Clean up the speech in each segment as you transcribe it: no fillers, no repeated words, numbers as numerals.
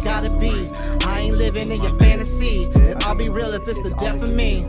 gotta be. I ain't living in your fantasy, and I'll be real if it's the death of me.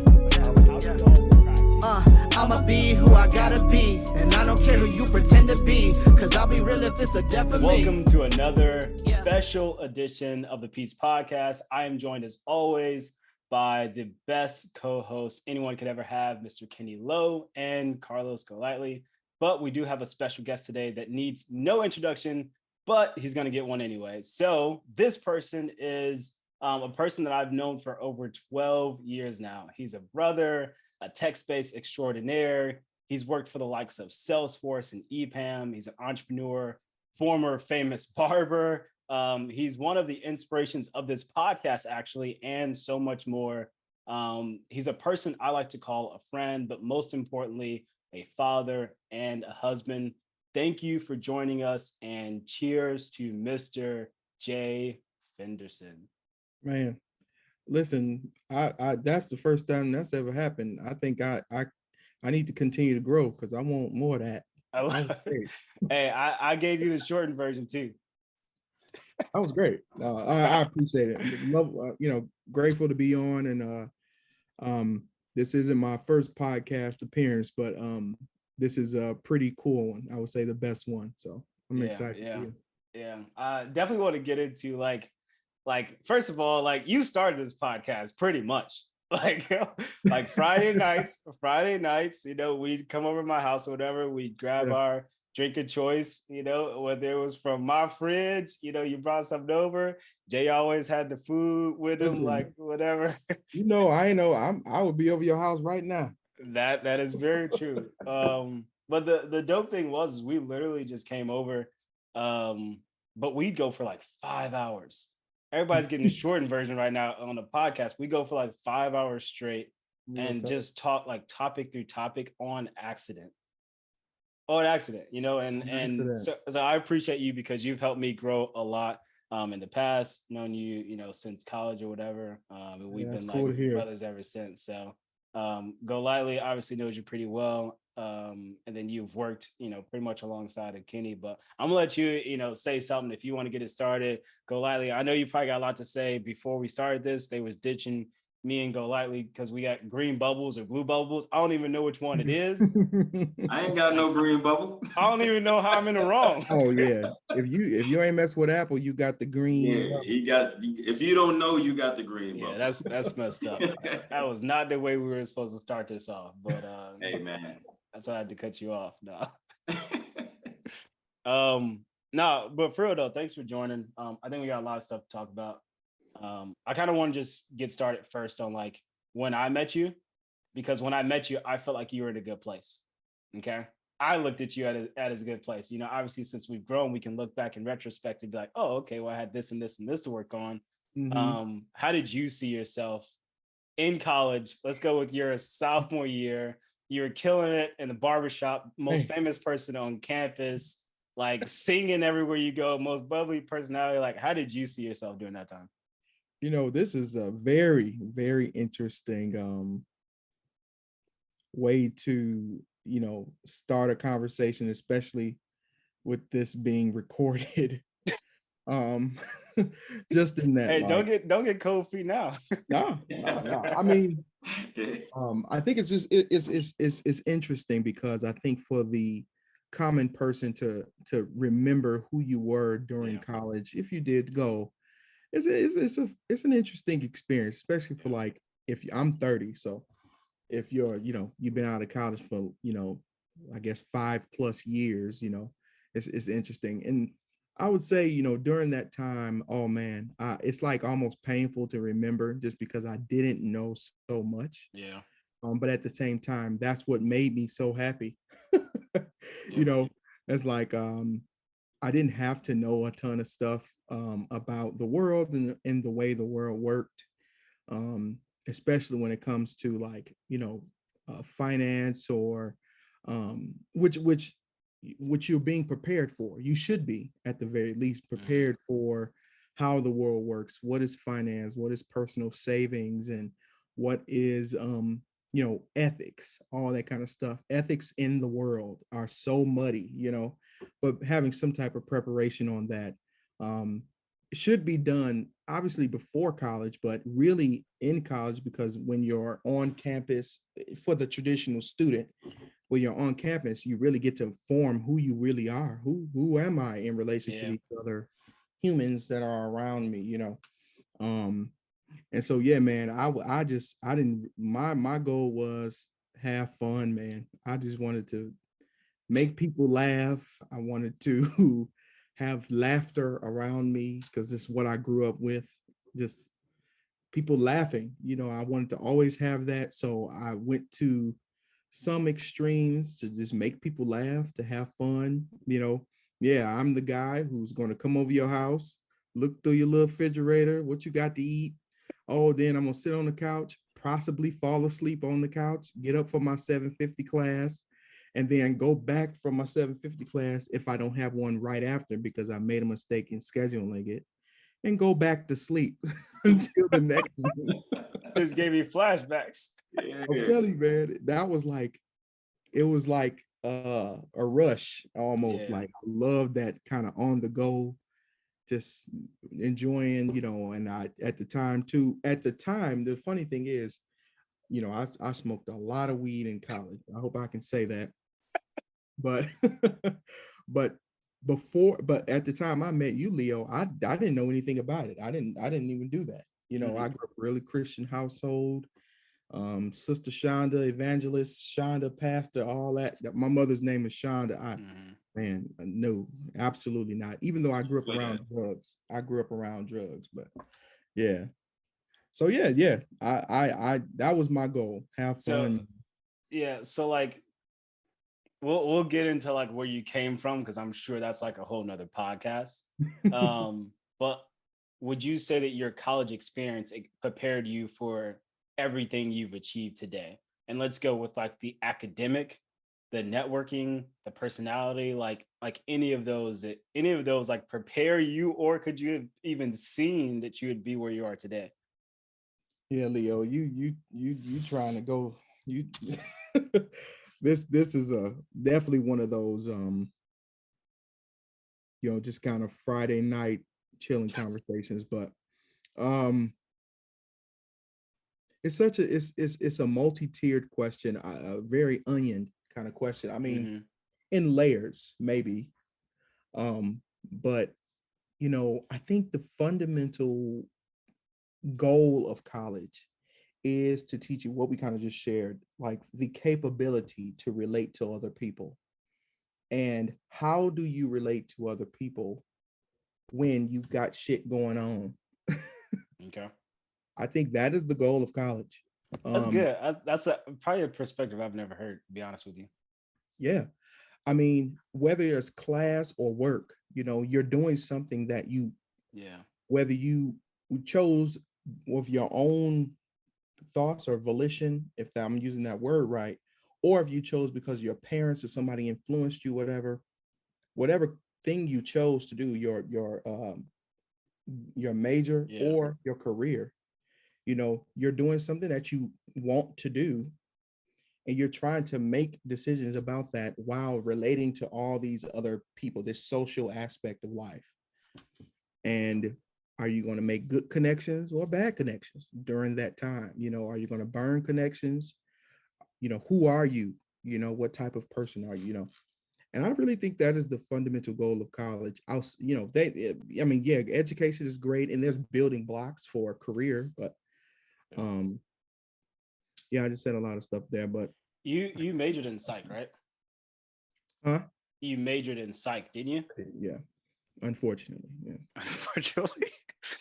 I'ma be who I gotta be, and I don't care who you pretend to be, cause I'll be real if it's the death of me. Welcome to another special edition of the P.E.A.C.E podcast. I am joined as always by the best co-hosts anyone could ever have, Mr. Kenny Lowe and Carlos Golightly. But we do have a special guest today that needs no introduction, but he's going to get one anyway. So this person is a person that I've known for over 12 years now. He's a brother, a tech-based extraordinaire. He's worked for the likes of Salesforce and epam. He's an entrepreneur, former famous barber. He's one of the inspirations of this podcast, actually, and so much more. He's a person I like to call a friend, but most importantly, a father and a husband. Thank you for joining us, and cheers to Mr. Jay Fenderson. Man, listen, I that's the first time that's ever happened. I think I need to continue to grow because I want more of that. Hey, I gave you the shortened version too. That was great. I appreciate it. Love, grateful to be on, and this isn't my first podcast appearance, but this is a pretty cool one. I would say the best one. So I'm excited. Yeah. I definitely want to get into like first of all, like you started this podcast pretty much like Friday nights, we'd come over to my house or whatever, we'd grab our drink of choice, whether it was from my fridge, you brought something over. Jay always had the food with him, like whatever. I would be over your house right now. That is very true. But the dope thing was we literally just came over, but we'd go for like 5 hours. Everybody's getting the shortened version right now on the podcast. We go for like 5 hours straight and just talk like topic through topic on accident. So I appreciate you because you've helped me grow a lot in the past, known you, since college or whatever. And we've been like brothers ever since. So Golightly obviously knows you pretty well. And then you've worked, pretty much alongside of Kenny, but I'm gonna let you, say something if you want to get it started. Golightly, I know you probably got a lot to say. Before we started this, they was ditching me and Golightly because we got green bubbles or blue bubbles. I don't even know which one it is. I ain't got no green bubble. I don't even know how I'm in the wrong. Oh yeah. If you ain't mess with Apple, you got the green. Yeah, if you don't know, you got the green bubble. Yeah, that's messed up. That was not the way we were supposed to start this off. But hey man. That's why I had to cut you off. No, but for real though, thanks for joining. I think we got a lot of stuff to talk about. I kind of want to just get started first on like when I met you, because when I met you, I felt like you were in a good place. Okay. I looked at you at a good place. Obviously since we've grown, we can look back in retrospect and be like, oh, okay, well, I had this and this and this to work on. Mm-hmm. How did you see yourself in college? Let's go with your sophomore year. You were killing it in the barbershop, most famous person on campus, like singing everywhere you go, most bubbly personality. Like, how did you see yourself during that time? This is a very, very interesting way to, start a conversation, especially with this being recorded. Just in that. Hey, don't get cold feet now. No. I mean, I think it's just it's interesting because I think for the common person to remember who you were during college, if you did go, it's an interesting experience, especially for like I'm 30, so if you're you've been out of college for I guess 5+ years, it's interesting. And I would say, during that time, oh man, it's like almost painful to remember just because I didn't know so much. Yeah. But at the same time, that's what made me so happy. It's like I didn't have to know a ton of stuff about the world and the way the world worked, especially when it comes to like, finance or which you're being prepared for. You should be at the very least prepared for how the world works. What is finance? What is personal savings? And what is, ethics, all that kind of stuff. Ethics in the world are so muddy, but having some type of preparation on that should be done obviously before college, but really in college, because when you're on campus for the traditional student, when you're on campus, you really get to form who you really are. Who am I in relation to these other humans that are around me, you know? And so, yeah, man, I didn't, my goal was have fun, man. I just wanted to make people laugh. I wanted to have laughter around me because it's what I grew up with. Just people laughing, you know, I wanted to always have that. So I went to some extremes to just make people laugh, to have fun, you know. Yeah, I'm the guy who's going to come over your house, look through your little refrigerator, what you got to eat. Oh, then I'm going to sit on the couch, possibly fall asleep on the couch, get up for my 7:50 class, and then go back from my 7:50 class if I don't have one right after because I made a mistake in scheduling it, and go back to sleep until the next week. This gave me flashbacks. I'm telling you, man, that was like, it was like a rush almost. Like I love that kind of on the go, just enjoying, you know. And I at the time, the funny thing is, you know, I smoked a lot of weed in college. I hope I can say that. But but but at the time I met you, Leo, I didn't know anything about it. I didn't even do that. You know, I grew up really Christian household. Sister Shonda, evangelist Shonda, pastor, all that. My mother's name is Shonda. Man, no, absolutely not. Even though I grew up around drugs, but yeah. So yeah, I that was my goal. Have fun. So, yeah. So like, we'll get into like where you came from, because I'm sure that's like a whole nother podcast. But would you say that your college experience prepared you for everything you've achieved today? And let's go with like the academic, the networking, the personality, like any of those like prepare you, or could you have even seen that you would be where you are today? Yeah, Leo, you trying to go, you this is definitely one of those you know, just kind of Friday night chilling conversations. But it's a multi-tiered question, a very onion kind of question. I mean, in layers maybe. But you know, I think the fundamental goal of college is to teach you what we kind of just shared, like the capability to relate to other people. And how do you relate to other people when you've got shit going on? Okay. I think that is the goal of college. That's good. That's probably a perspective I've never heard, to be honest with you. Yeah. I mean, whether it's class or work, you know, you're doing something that you, whether you chose with your own thoughts or volition, if I'm using that word right, or if you chose because your parents or somebody influenced you, whatever thing you chose to do, your major or your career, you know, you're doing something that you want to do, and you're trying to make decisions about that while relating to all these other people, this social aspect of life. And are you going to make good connections or bad connections during that time? You know, are you going to burn connections? You know, who are you? You know, what type of person are you? You know, and I really think that is the fundamental goal of college. You know, I mean, yeah, education is great and there's building blocks for a career, but yeah, I just said a lot of stuff there, but you majored in psych, right? Huh? You majored in psych, didn't you? Yeah. Unfortunately, yeah. Unfortunately,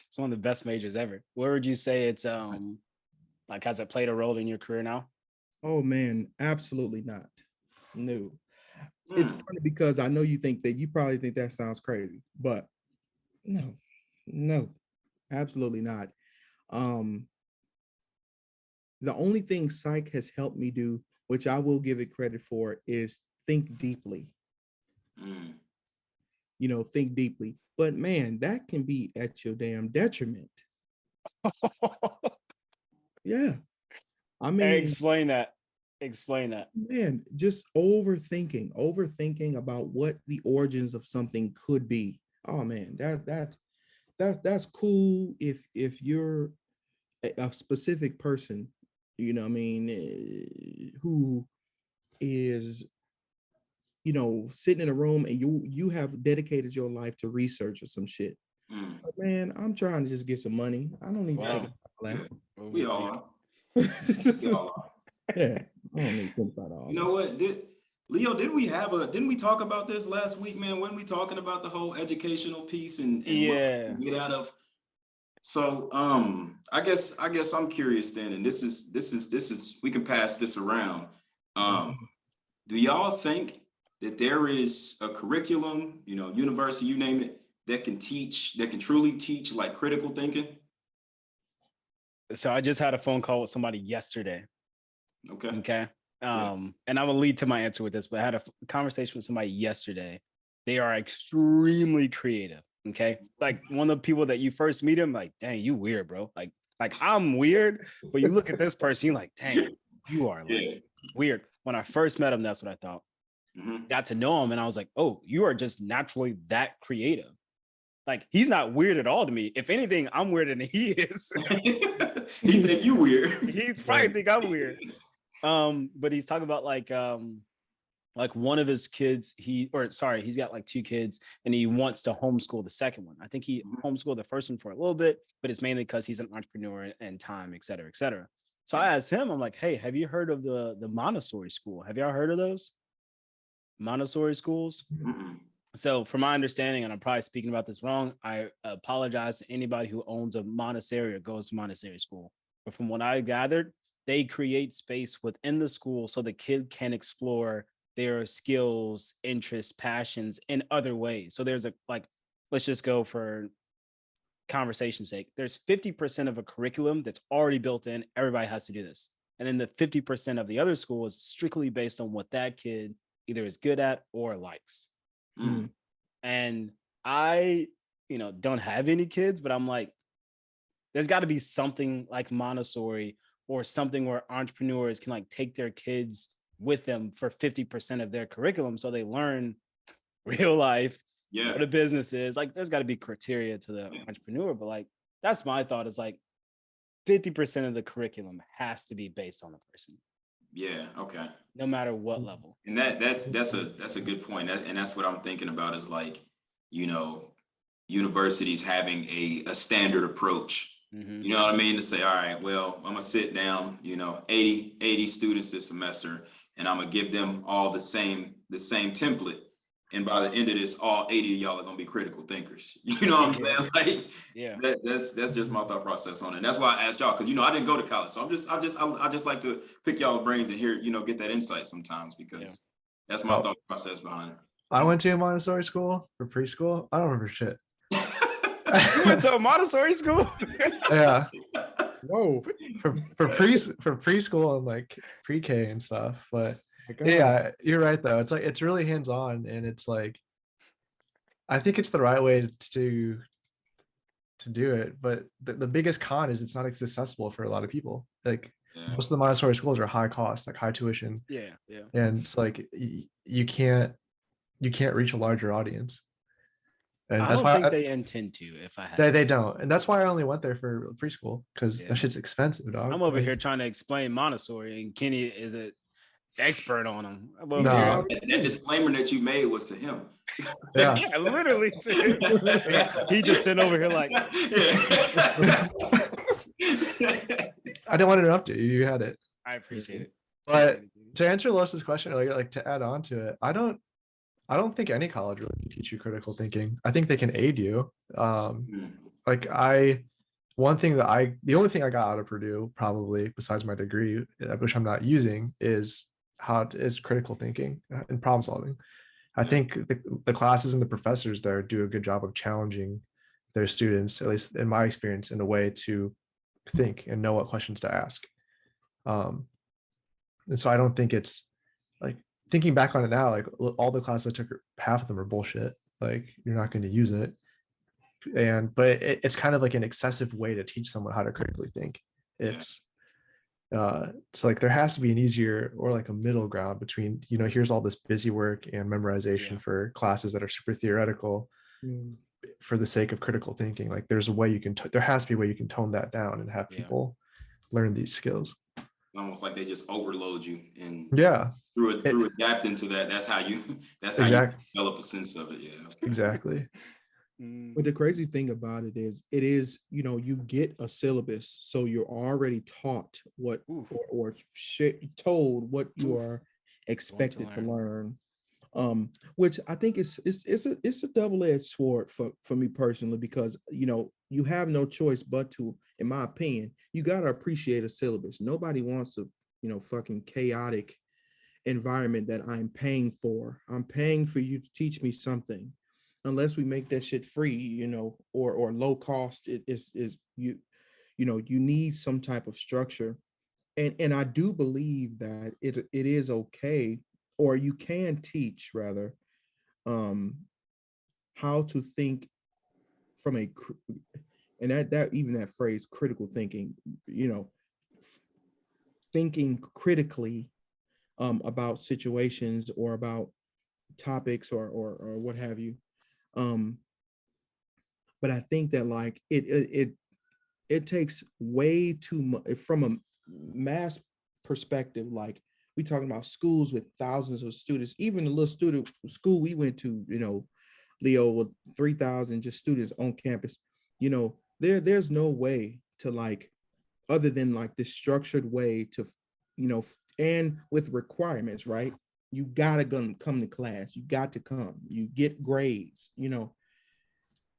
it's one of the best majors ever. Where would you say it's like, has it played a role in your career now? Oh man, absolutely not. No. It's funny because I know you probably think that sounds crazy, but no, absolutely not. The only thing psych has helped me do, which I will give it credit for, is think deeply. You know, think deeply. But man, that can be at your damn detriment. Yeah. I mean, explain that. Man, just overthinking about what the origins of something could be. Oh man, that that's cool if you're a specific person, you know what I mean, who is, you know, sitting in a room and you have dedicated your life to research or some shit. But man, I'm trying to just get some money. I don't need to take a class. We all are. We all are. Yeah, I don't need to think about all You know what? Leo, didn't we talk about this last week, man? When we talking about the whole educational piece and what we get out of. So I guess I'm curious then, and this is we can pass this around. Do y'all think that there is a curriculum, you know, university, you name it, that can truly teach like critical thinking? So I just had a phone call with somebody yesterday. Okay. And I will lead to my answer with this, but I had a conversation with somebody yesterday. They are extremely creative. Okay. Like one of the people that you first meet them, like, dang, you weird, bro. Like I'm weird, but you look at this person, you're like, dang, you are like weird. When I first met him, that's what I thought. Got to know him and I was like, oh, you are just naturally that creative. Like he's not weird at all to me. If anything, I'm weirder than he is. He think you weird. He probably think I'm weird. But he's talking about like one of his kids, he's got like 2 kids and he wants to homeschool the second one. I think he homeschooled the first one for a little bit, but it's mainly because he's an entrepreneur and time, et cetera, et cetera. So I asked him, I'm like, hey, have you heard of the Montessori school? Have y'all heard of those Montessori schools? So from my understanding, and I'm probably speaking about this wrong, I apologize to anybody who owns a Montessori or goes to Montessori school. But from what I gathered, they create space within the school so the kid can explore their skills, interests, passions in other ways. So there's let's just go for conversation's sake. There's 50% of a curriculum that's already built in. Everybody has to do this. And then the 50% of the other school is strictly based on what that kid either is good at or likes. And I, don't have any kids, but I'm like, there's got to be something like Montessori or something where entrepreneurs can like take their kids with them for 50% of their curriculum. So they learn real life, what a business is. Like there's got to be criteria to the entrepreneur, but like, that's my thought is like 50% of the curriculum has to be based on the person. Yeah. Okay. No matter what level. And that's a good point. And that's what I'm thinking about is like, universities having a standard approach. You know what I mean? To say, all right, well, I'm gonna sit down, 80 students this semester, and I'm gonna give them all the same template. And by the end of this, all 80 of y'all are gonna be critical thinkers. You know what I'm saying? Like, that's just my thought process on it. And that's why I asked y'all, because I didn't go to college, so I just like to pick y'all's brains and hear, get that insight sometimes, because that's my thought process behind it. I went to a Montessori school for preschool. I don't remember shit. You went to a Montessori school? Yeah. Whoa. For preschool and like pre-K and stuff. But yeah, you're right though. It's like it's really hands-on, and it's like I think it's the right way to do it. But the biggest con is it's not accessible for a lot of people. Like most of the Montessori schools are high cost, like high tuition. Yeah. And it's like you can't reach a larger audience. And I don't think they intend to. If I had they don't, and that's why I only went there for preschool, because that shit's expensive, dog. I'm over here trying to explain Montessori, and Kenny is an expert on them. That disclaimer that you made was to him. Yeah, literally to him. He just sitting over here like. I didn't want to interrupt you. You had it. I appreciate it. But to answer Lewis's question, like to add on to it, I don't think any college really can teach you critical thinking. I think they can aid you. The only thing I got out of Purdue, probably besides my degree, which I'm not using, is critical thinking and problem solving. I think the classes and the professors there do a good job of challenging their students, at least in my experience, in a way to think and know what questions to ask. And so I don't think it's like, thinking back on it now, like all the classes I took, half of them are bullshit. Like you're not going to use it. But it's kind of like an excessive way to teach someone how to critically think. It's like there has to be an easier or like a middle ground between, here's all this busy work and memorization for classes that are super theoretical for the sake of critical thinking. Like there's a way you can, there has to be a way you can tone that down and have people learn these skills. It's almost like they just overload you, and through adapting to that, that's how you develop a sense of it. Yeah. Exactly. But the crazy thing about it is, you know, you get a syllabus, so you're already taught what or told what you are expected to learn. Which I think it's a double-edged sword for me personally, because you know, you have no choice but to, in my opinion, you got to appreciate a syllabus. Nobody wants a, you know, fucking chaotic environment that I'm paying for. I'm paying for you to teach me something. Unless we make that shit free, you know, or low cost, it is you know, you need some type of structure. And I do believe that it is okay, or you can teach rather, how to think from and that even that phrase, critical thinking, you know, thinking critically about situations or about topics or what have you. But I think that like it takes way too much from a mass perspective. Like we talking about schools with thousands of students, even the little student school we went to, you know, Leo, with 3,000 just students on campus. You know, there's no way to, like, other than like this structured way to, you know, and with requirements, right? You gotta come to class. You got to come. You get grades. You know,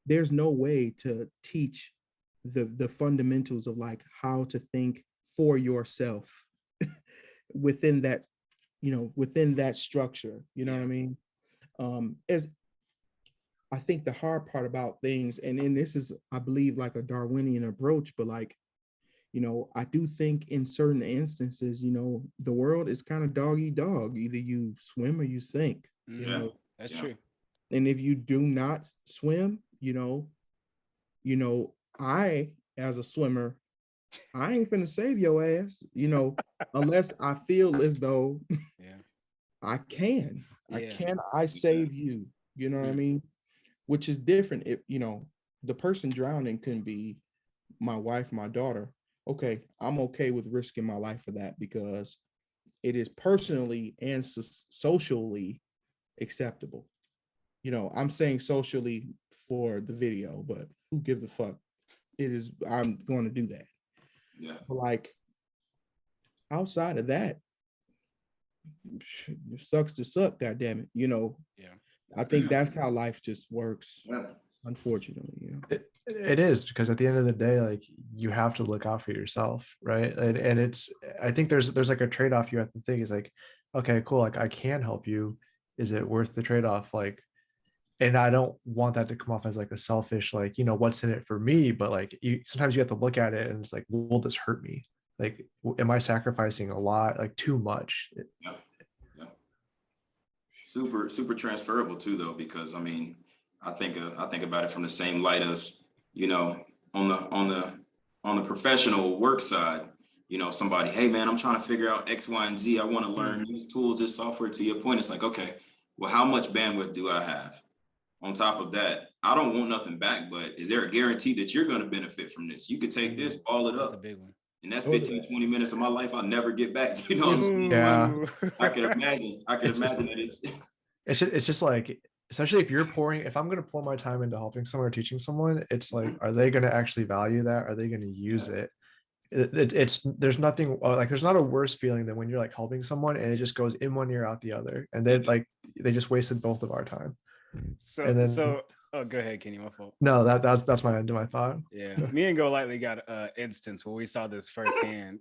there's no way to teach the fundamentals of like how to think for yourself within that, you know, within that structure. You know what I mean? As I think the hard part about things, and this is, I believe, like a Darwinian approach, but like, you know, I do think in certain instances, you know, the world is kind of dog eat dog. Either you swim or you sink. You know, that's true. And if you do not swim, you know, I, as a swimmer, I ain't finna save your ass, you know, unless I feel as though I can. I save you, you know what I mean? Which is different. If, you know, the person drowning can be my wife, my daughter. Okay, I'm okay with risking my life for that because it is personally and socially acceptable. You know, I'm saying socially for the video, but who gives a fuck? It is, I'm going to do that. Yeah. But like outside of that, it sucks to suck, goddamn it. You know, I think that's how life just works. Unfortunately, you know. It is, because at the end of the day, like, you have to look out for yourself, right? And it's, I think there's like a trade-off you have to think is like, okay, cool, like I can help you. Is it worth the trade-off? Like, and I don't want that to come off as like a selfish, like, you know, what's in it for me, but like sometimes you have to look at it and it's like, will this hurt me? Like, am I sacrificing a lot, like too much? Super transferable too, though, because I mean, I think about it from the same light of, you know, on the professional work side, you know, somebody, hey man, I'm trying to figure out X, Y, and Z. I want to learn these tools, this software. To your point, it's like, okay, well, how much bandwidth do I have? On top of that, I don't want nothing back, but is there a guarantee that you're going to benefit from this? You could take this, ball it up. That's a big one. And that's 15, 20 minutes of my life I'll never get back. You know what I'm saying? Yeah. I can imagine that it's just like, especially if I'm going to pour my time into helping someone or teaching someone, it's like, are they going to actually value that? Are they going to use it? It's there's nothing like, there's not a worse feeling than when you're like helping someone and it just goes in one ear out the other, and then like they just wasted both of our time. So oh, go ahead, Kenny. My fault. No, that's my end of my thought. Yeah, me and Go Lightly got instance where we saw this firsthand.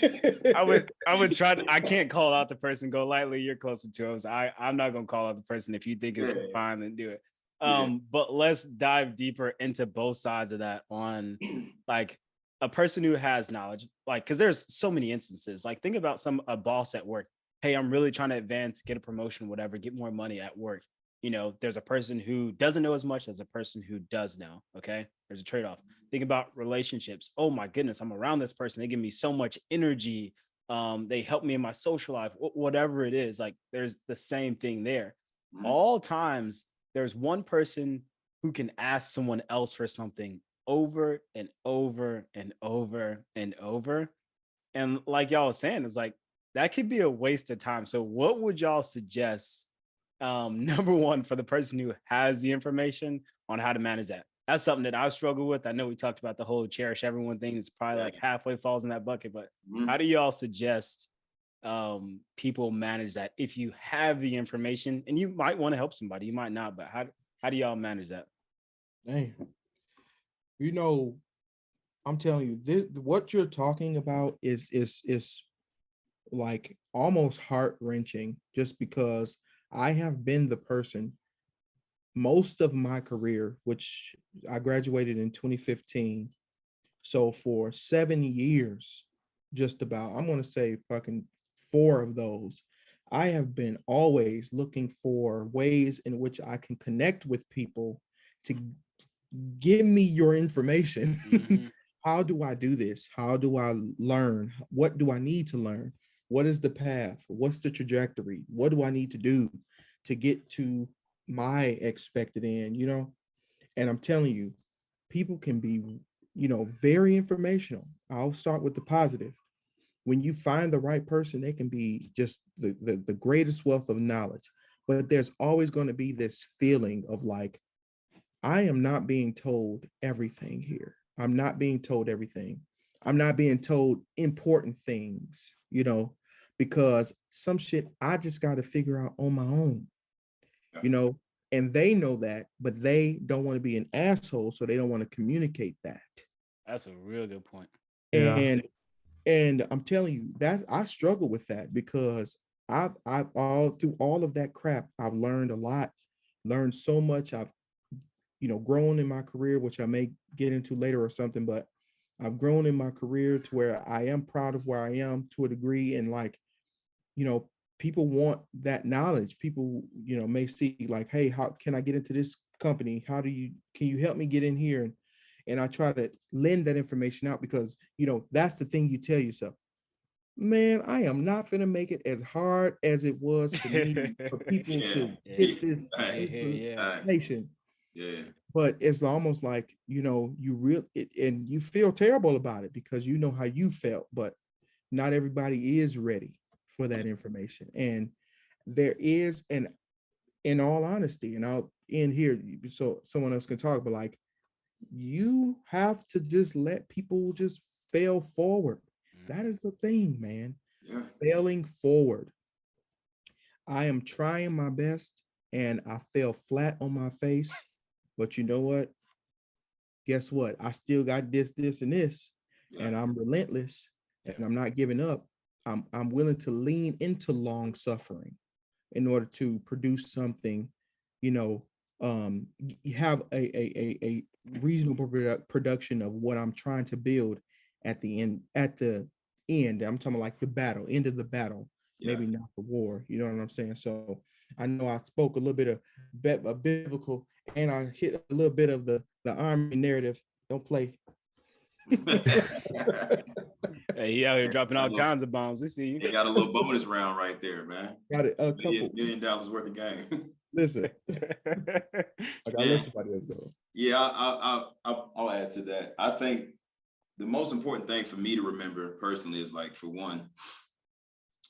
I would try to, I can't call out the person. Go Lightly, you're closer to us. I'm not gonna call out the person. If you think it's fine, then do it. But let's dive deeper into both sides of that, on like a person who has knowledge, like, because there's so many instances. Like, think about a boss at work. Hey, I'm really trying to advance, get a promotion, whatever, get more money at work. You know, there's a person who doesn't know as much as a person who does know. Okay. There's a trade-off. Think about relationships. Oh my goodness, I'm around this person. They give me so much energy. They help me in my social life, whatever it is. Like, there's the same thing there. All times there's one person who can ask someone else for something over and over and over and over. And like y'all was saying, it's like that could be a waste of time. So what would y'all suggest? Number one, for the person who has the information on how to manage that. That's something that I struggle with. I know we talked about the whole cherish everyone thing. It's probably like halfway falls in that bucket, but how do y'all suggest people manage that if you have the information and you might want to help somebody, you might not, but how do y'all manage that? Dang. You know, I'm telling you, what you're talking about is like almost heart-wrenching, just because I have been the person most of my career, which I graduated in 2015. So for 7 years, just about, I'm going to say fucking 4 of those, I have been always looking for ways in which I can connect with people to give me your information. Mm-hmm. How do I do this? How do I learn? What do I need to learn? What is the path? What's the trajectory? What do I need to do to get to my expected end, you know? And I'm telling you, people can be, you know, very informational. I'll start with the positive. When you find the right person, they can be just the greatest wealth of knowledge. But there's always going to be this feeling of like, I am not being told everything here. I'm not being told everything. I'm not being told important things, you know, because some shit I just got to figure out on my own, you know, and they know that, but they don't want to be an asshole. So they don't want to communicate that. That's a real good point. And I'm telling you that I struggle with that, because I've all through all of that crap, I've learned a lot, learned so much. I've, you know, grown in my career, which I may get into later or something, but I've grown in my career to where I am proud of where I am to a degree. And like, you know, people want that knowledge. People, you know, may see like, hey, how can I get into this company? Can you help me get in here? And I try to lend that information out, because, you know, that's the thing you tell yourself, man, I am not going to make it as hard as it was for me, for people to get this information. Yeah. But it's almost like, you know, and you feel terrible about it because you know how you felt, but not everybody is ready for that information. And there is, and in all honesty, and I'll end here so someone else can talk, but like, you have to just let people just fail forward. That is the thing, man. Yeah. Failing forward. I am trying my best and I fell flat on my face, but you know what? Guess what? I still got this, and this, and I'm relentless, and I'm not giving up. I'm willing to lean into long suffering in order to produce something, you know, have a reasonable production of what I'm trying to build at the end. I'm talking like the battle, end of the battle, maybe not the war. You know what I'm saying? So I know I spoke a little bit of biblical, and I hit a little bit of the army narrative. Don't play. Hey, he out here dropping all kinds of bombs. We see you. You got a little bonus round right there, man. Got it. $1 million worth of game. Listen, I gotta let somebody else go. Yeah, I'll add to that. I think the most important thing for me to remember personally is, like, for one,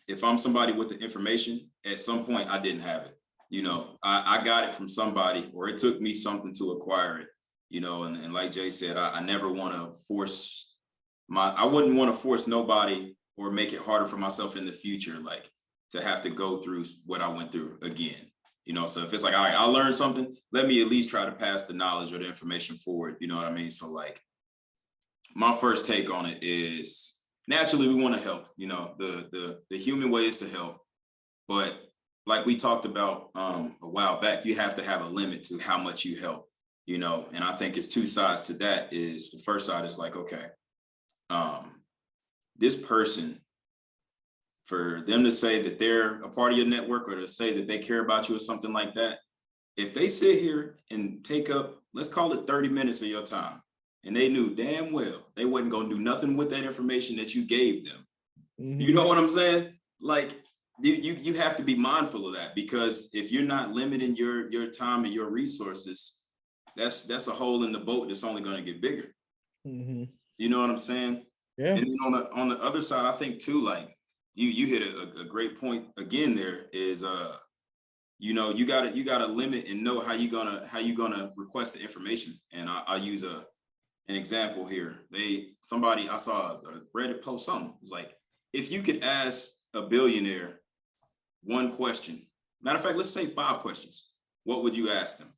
if I'm somebody with the information, at some point I didn't have it. You know, I got it from somebody, or it took me something to acquire it. You know, and like Jay said, I never want to force I wouldn't want to force nobody or make it harder for myself in the future, like to have to go through what I went through again. You know, so if it's like, all right, I learned something, let me at least try to pass the knowledge or the information forward. You know what I mean? So like, my first take on it is, naturally we want to help. You know, the human way is to help, but like we talked about a while back, you have to have a limit to how much you help. You know, and I think it's two sides to that. Is the first side is like, okay, this person, for them to say that they're a part of your network, or to say that they care about you or something like that, if they sit here and take up, let's call it 30 minutes of your time, and they knew damn well they wasn't going to do nothing with that information that you gave them. Mm-hmm. You know what I'm saying? Like, you have to be mindful of that, because if you're not limiting your time and your resources, that's a hole in the boat that's only going to get bigger. Mm-hmm. You know what I'm saying? Yeah. And then on the other side, I think too, like you hit a great point again. There is you gotta limit and know how you gonna request the information. And I'll use an example here. I saw a Reddit post, something it was like, if you could ask a billionaire one question, matter of fact, let's take 5 questions. What would you ask them?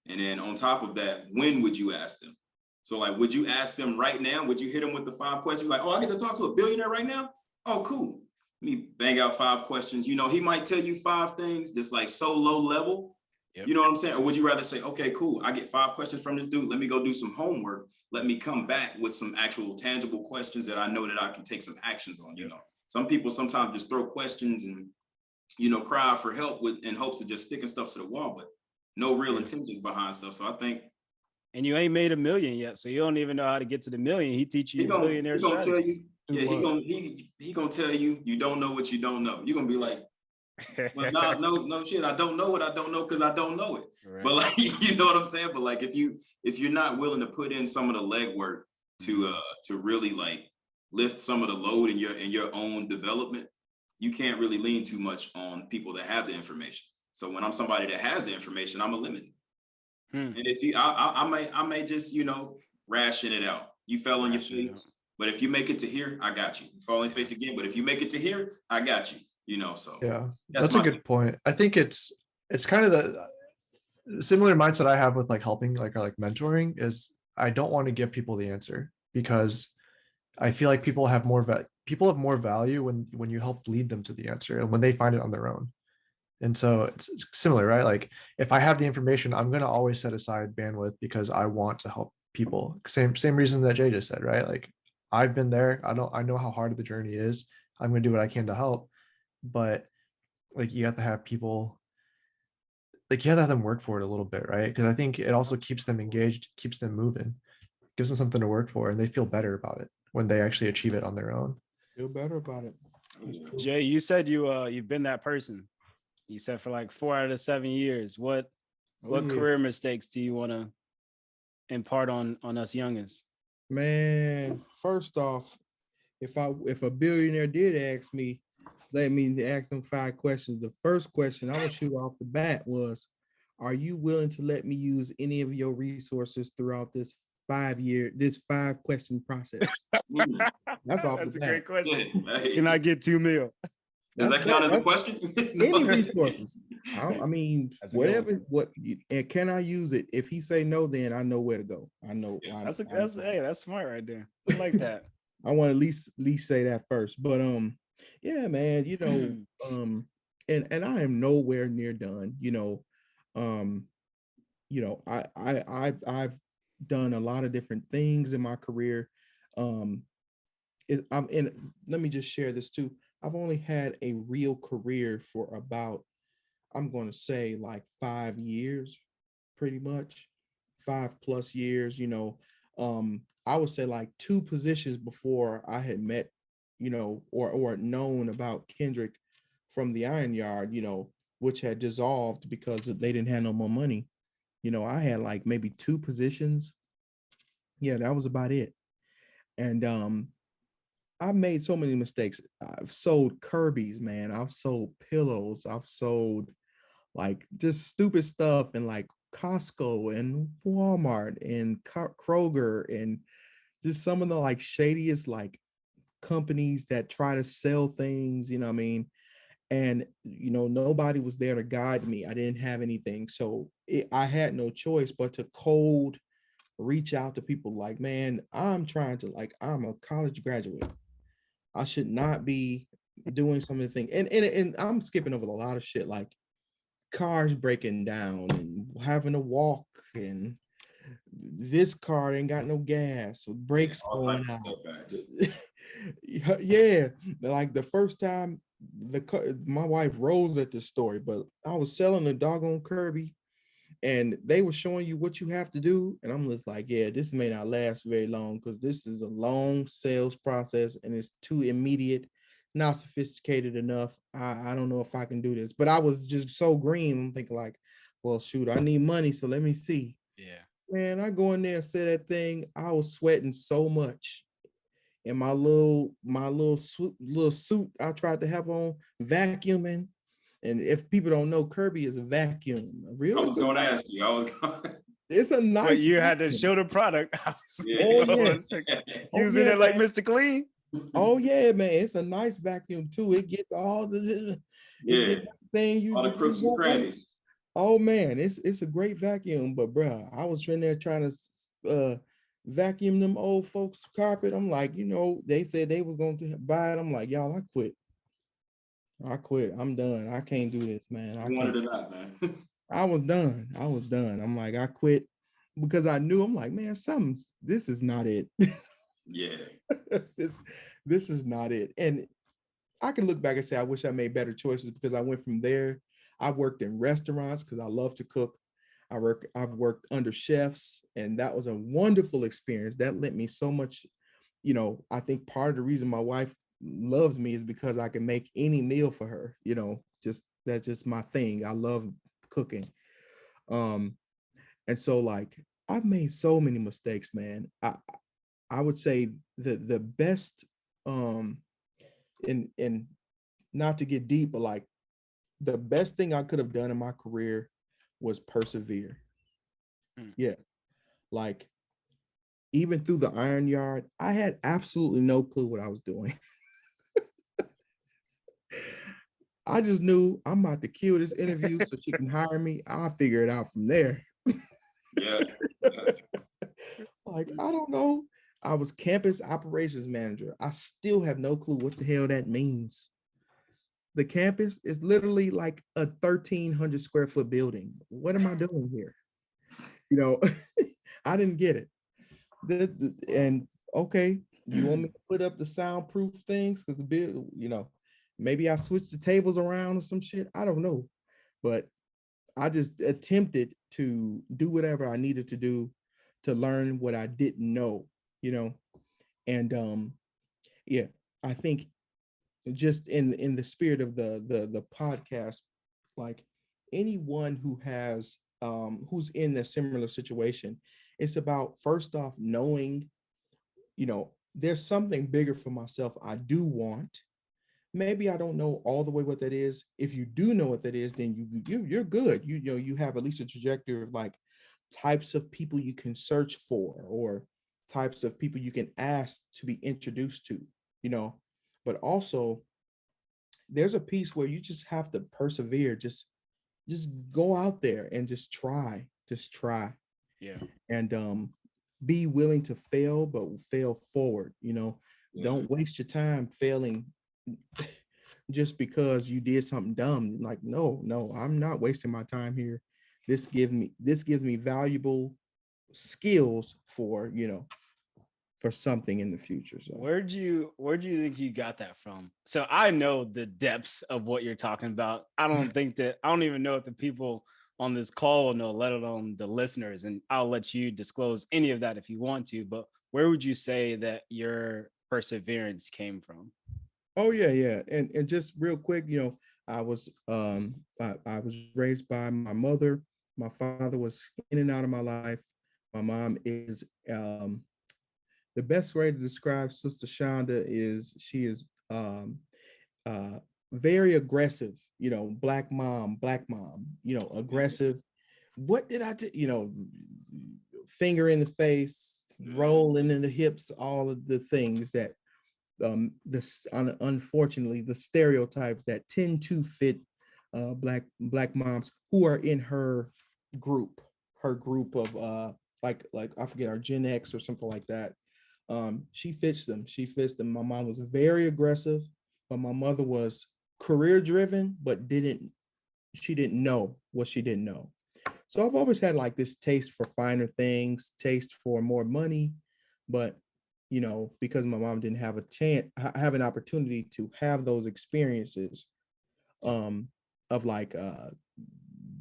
And then on top of that, when would you ask them? So like, would you ask them right now? Would you hit them with the 5 questions? Like, oh, I get to talk to a billionaire right now? Oh, cool. Let me bang out 5 questions. You know, he might tell you 5 things that's like so low level. Yep. You know what I'm saying? Or would you rather say, okay, cool, I get 5 questions from this dude. Let me go do some homework. Let me come back with some actual tangible questions that I know that I can take some actions on. You know, some people sometimes just throw questions and, cry for help in hopes of just sticking stuff to the wall, but no real intentions behind stuff. So I think. And you ain't made $1 million yet, so you don't even know how to get to the million. He teach you billionaire strategies. He gonna tell you don't know what you don't know. You're gonna be like, well, no shit. I don't know what I don't know because I don't know it. Right. But like, you know what I'm saying? But like, if you're not willing to put in some of the legwork to really like lift some of the load in your own development, you can't really lean too much on people that have the information. So when I'm somebody that has the information, I'm a limit. And if I may just, ration it out. You fell on your face, but if you make it to here, I got you. You fall on your face again, but if you make it to here, I got you. So yeah, that's a good point. I think it's kind of the similar mindset I have with like helping, like, or like mentoring, is I don't want to give people the answer, because I feel like people have more value when you help lead them to the answer and when they find it on their own. And so it's similar, right? Like, if I have the information, I'm going to always set aside bandwidth because I want to help people. Same reason that Jay just said, right? Like, I've been there. I know how hard the journey is. I'm going to do what I can to help. But like, you have to have people, like, you have to have them work for it a little bit, right? Because I think it also keeps them engaged, keeps them moving, gives them something to work for, and they feel better about it when they actually achieve it on their own. Feel better about it. Jay, you said you've been that person. You said for like 4 out of 7 years. What career mistakes do you want to impart on us youngins? Man, first off, if a billionaire did ask me, let me ask them 5 questions. The first question I would shoot off the bat was, are you willing to let me use any of your resources throughout this 5-question process? That's off That's the a bat. Great question. Can I get 2 mil? Does that count as a question? Any resources. I mean, whatever. And can I use it? If he say no, then I know where to go. I know. Yeah, that's smart right there. I like that. I want to at least say that first. But yeah, man. And I am nowhere near done. I've done a lot of different things in my career. Let me just share this too. I've only had a real career for about, I'm going to say like 5 years, pretty much 5+ years. I would say like 2 positions before I had met, or known about Kendrick from the Iron Yard, which had dissolved because they didn't have no more money. I had like maybe 2 positions. Yeah, that was about it. And I've made so many mistakes. I've sold Kirby's, man. I've sold pillows. I've sold like just stupid stuff in like Costco and Walmart and Kroger, and just some of the like shadiest like companies that try to sell things, you know what I mean? And, nobody was there to guide me. I didn't have anything. So I had no choice but to cold reach out to people like, man, I'm a college graduate. I should not be doing some of the things. And I'm skipping over a lot of shit, like cars breaking down and having to walk, and this car ain't got no gas, so brakes going out. Yeah, like the first time my wife rolls at this story, but I was selling a doggone Kirby, and they were showing you what you have to do, and I'm just like, yeah, this may not last very long because this is a long sales process and it's too immediate. It's not sophisticated enough. I don't know if I can do this. But I was just so green. I'm thinking like, well, shoot, I need money, so let me see. Yeah. Man, I go in there and say that thing. I was sweating so much. In my little suit I tried to have on, vacuuming. And if people don't know, Kirby is a vacuum. I Really was good. going to ask you. It's a But nice you had to vacuum. show the product. Oh yeah. Oh Using yeah, it like man. Mr. Clean. Oh yeah, man. It's a nice vacuum too. It gets all the it Yeah. gets everything All the crooks and want. crannies. Oh man, it's a great vacuum. But bruh, I was in there trying to vacuum them old folks' carpet. I'm like, they said they was going to buy it. I'm like, y'all, I quit. I'm done. I can't do this, man. I You wanted can't. it not, man. I was done. I'm like, I quit because I knew. I'm like, man, this is not it. Yeah. This is not it. And I can look back and say I wish I made better choices because I went from there. I worked in restaurants because I love to cook. I've worked under chefs, and that was a wonderful experience. That lent me so much. I think part of the reason my wife loves me is because I can make any meal for her. Just that's just my thing. I love cooking. Um, and so like I've made so many mistakes, man. I would say the best in not to get deep, but like the best thing I could have done in my career was persevere. Yeah. Like even through the Iron Yard, I had absolutely no clue what I was doing. I just knew I'm about to kill this interview so she can hire me. I'll figure it out from there. Yeah. Like, I don't know. I was campus operations manager. I still have no clue what the hell that means. The campus is literally like a 1,300 square foot building. What am I doing here? I didn't get it. And okay, you want me to put up the soundproof things because the bill, maybe I switched the tables around or some shit. I don't know, but I just attempted to do whatever I needed to do to learn what I didn't know, and yeah, I think just in the spirit of the podcast, like anyone who's in a similar situation, it's about first off knowing, there's something bigger for myself I do want. Maybe I don't know all the way what that is. If you do know what that is, then you're good. You have at least a trajectory of like types of people you can search for or types of people you can ask to be introduced to, but also there's a piece where you just have to persevere. Just go out there and just try. Yeah. And be willing to fail, but fail forward. Don't waste your time failing just because you did something dumb. Like, no, I'm not wasting my time here. This gives me valuable skills for something in the future. So where do you think you got that from? So I know the depths of what you're talking about. I don't even know if the people on this call will know, let alone the listeners. And I'll let you disclose any of that if you want to, but where would you say that your perseverance came from? Oh yeah. And just real quick, I was I was raised by my mother. My father was in and out of my life. My mom is the best way to describe Sister Shonda is she is uh very aggressive, black mom, aggressive. What did I do? Finger in the face, rolling in the hips, all of the things that unfortunately the stereotypes that tend to fit black moms who are in her group of like I forget, our Gen X or something like that. She fits them. My mom was very aggressive, but my mother was career driven, but she didn't know what she didn't know. So I've always had like this taste for finer things, taste for more money, but because my mom didn't have have an opportunity to have those experiences of like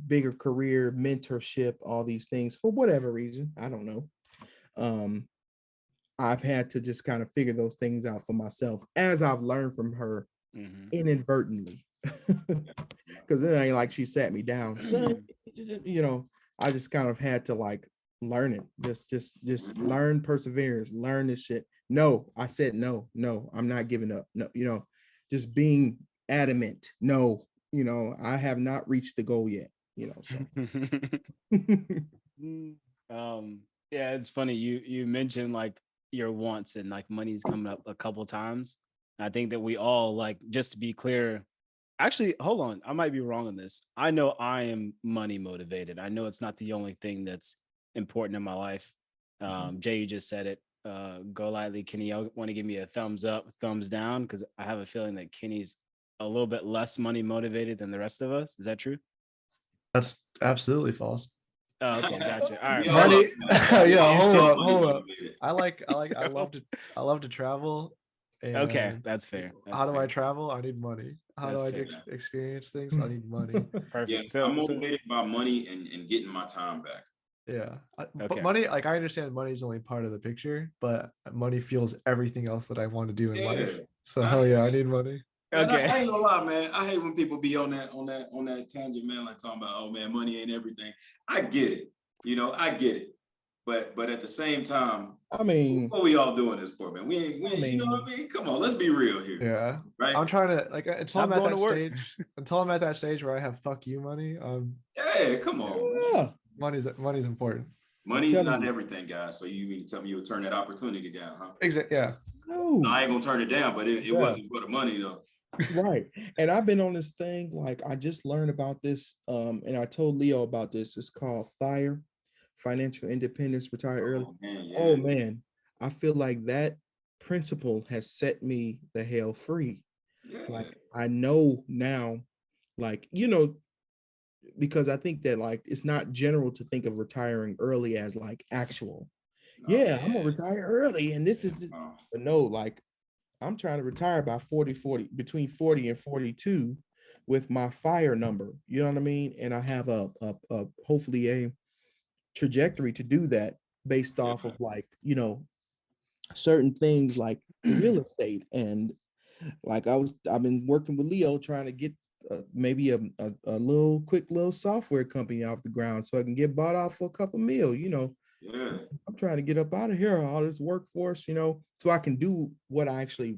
bigger career, mentorship, all these things for whatever reason, I don't know. I've had to just kind of figure those things out for myself as I've learned from her inadvertently. Because it ain't like she sat me down. So, I just kind of had to like learn it. Just learn perseverance, learn this shit. No, I said no, I'm not giving up. No, just being adamant. No, I have not reached the goal yet, so. Yeah, it's funny. You mentioned like your wants and like money's coming up a couple times. I think that we all, like, just to be clear, actually, hold on, I might be wrong on this. I know I am money motivated. I know it's not the only thing that's important in my life. Jay, you just said it. Go lightly, Kenny. I want to give me a thumbs up, thumbs down, because I have a feeling that Kenny's a little bit less money motivated than the rest of us. Is that true? That's absolutely false. Oh, okay, gotcha. All right, Money. Yeah, hold up. So- I love to travel. Okay, And that's fair. how do I travel? I need money. How That's do I fair. experience things? I need money. Perfect. Yeah, So, I'm motivated by money and getting my time back. Yeah. But Okay. money, like I understand money is only part of the picture, but money fuels everything else that I want to do in life. So hell yeah, I need money. Man, Okay. I ain't gonna lie, man. I hate when people be on that tangent, man, like talking about, oh man, money ain't everything. I get it, I get it. But at the same time, I mean, what we all doing this for, man? We ain't, I mean, you know what I mean? Come on, let's be real here. Yeah. Right. I'm trying to like until Stop I'm at going that to work. stage, until I'm at that stage where I have fuck you money. Yeah, come on. yeah, Money's important. Money's not everything, guys. So you mean to tell me you'll turn that opportunity down, huh? Exactly. Yeah. no. I ain't gonna turn it down, but it wasn't for the money though. Right. And I've been on this thing, like I just learned about this, and I told Leo about this. It's called FIRE, Financial Independence, Retire Early. Oh man, yeah. Oh man, I feel like that principle has set me the hell free. Yeah. Like I know now, like, because I think that like it's not general to think of retiring early as like actual. Yeah, I'm gonna retire early, and this is but no, like I'm trying to retire by 40, between 40 and 42 with my FIRE number. You know what I mean? And I have a hopefully a trajectory to do that based off of like, certain things like real estate. And like I've been working with Leo trying to get maybe a little quick little software company off the ground so I can get bought out for a couple mil, Yeah. I'm trying to get up out of here, all this workforce, so I can do what I actually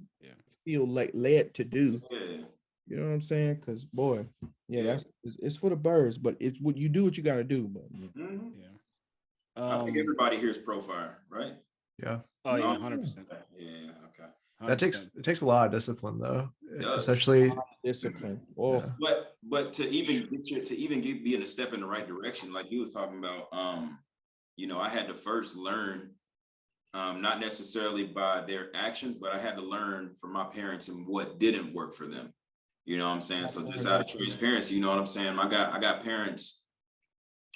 feel like led to do. Yeah. You know what I'm saying? Because boy, it's for the birds, but it's what you do, what you got to do. But Mm-hmm. Yeah. I think everybody here is profile, right? Yeah. Oh yeah, 100%. Yeah. Okay. 100%. It takes a lot of discipline though. It does. Especially discipline. Oh, yeah. But to even be in a step in the right direction, like you was talking about, I had to first learn, not necessarily by their actions, but I had to learn from my parents and what didn't work for them. You know what I'm saying? So just out of transparency, you know what I'm saying? I got parents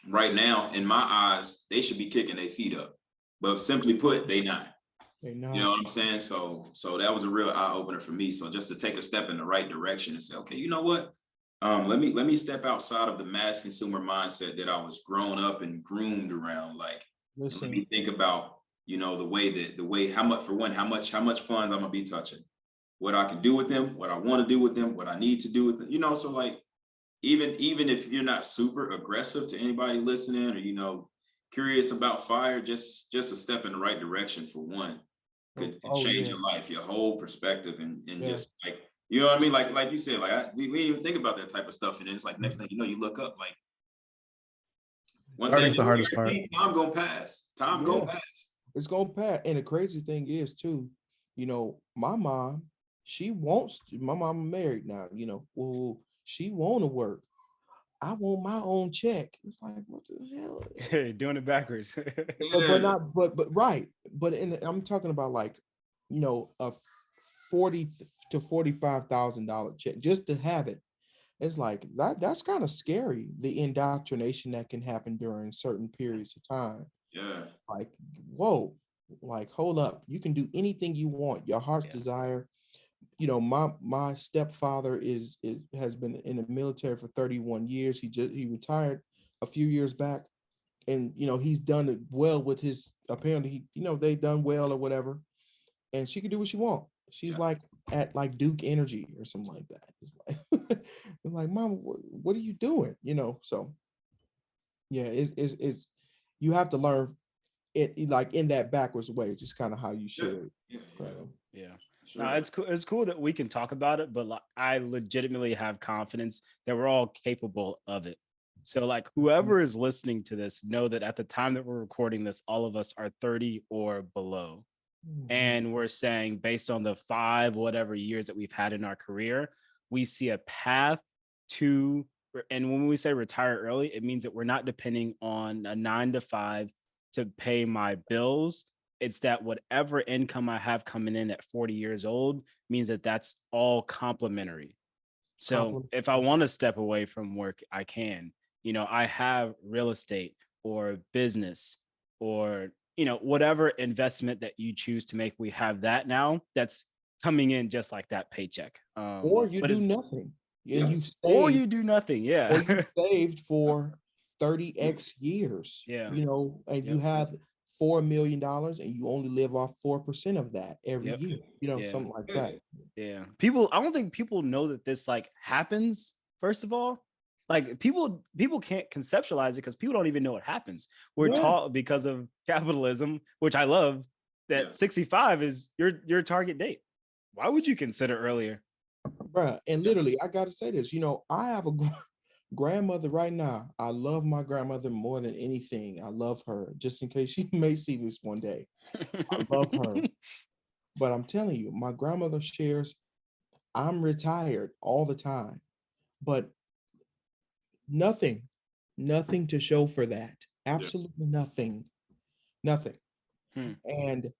right now, in my eyes, they should be kicking their feet up. But simply put, they not. You know what I'm saying? So that was a real eye opener for me. So just to take a step in the right direction and say, okay, you know what? Let me step outside of the mass consumer mindset that I was grown up and groomed around. Like, let me think about, how much funds I'm gonna be touching, what I can do with them, what I want to do with them, what I need to do with them. So like, even if you're not super aggressive to anybody listening or curious about FIRE, just a step in the right direction for one could change your life, your whole perspective, and just like, you know what I mean? Like you said, like we didn't even think about that type of stuff, and then it's like next thing you know, you look up, like one thing the hardest part. Time gonna pass. Time gonna pass. It's gonna pass. And the crazy thing is too, my mom, my mom married now. Well, she want to work. I want my own check. It's like, what the hell? Hey, doing it backwards. but right. But I'm talking about like, a $40,000 to $45,000 check just to have it. It's like that's kind of scary. The indoctrination that can happen during certain periods of time. Yeah. Like, whoa, like, hold up. You can do anything you want. Your heart's desire. My stepfather has been in the military for 31 years. He retired a few years back, and he's done it well with his, apparently they've done well or whatever, and she can do what she wants. She's like at like Duke Energy or something like that. It's like it's like, Mom, what are you doing? So yeah, you have to learn it like in that backwards way, just kind of how you shared. Yeah. No, it's cool. It's cool that we can talk about it, but like, I legitimately have confidence that we're all capable of it. So like whoever is listening to this, know that at the time that we're recording this, all of us are 30 or below. And we're saying based on the 5 whatever years that we've had in our career, we see a path to, and when we say retire early, it means that we're not depending on a 9 to 5 to pay my bills. It's that whatever income I have coming in at 40 years old means that that's all complementary. So if I want to step away from work, I can. You know, I have real estate or business or, you know, whatever investment that you choose to make. We have that now that's coming in just like that paycheck. Or you do nothing. And you've saved, or you do nothing. Yeah. Or you saved for 30x years. Yeah. You know, and you have $4 million and you only live off 4% of that every year. You know, something like that. Yeah. People, I don't think people know that this like happens, first of all. Like people can't conceptualize it because people don't even know it happens. We're taught because of capitalism, which I love, that 65 is your target date. Why would you consider earlier? Bruh, and literally, I gotta say this, you know, I have a grandmother right now. I love my grandmother more than anything. I love her, just in case she may see this one day. I love her. But I'm telling you, my grandmother shares, I'm retired all the time, but nothing to show for that. Absolutely nothing. And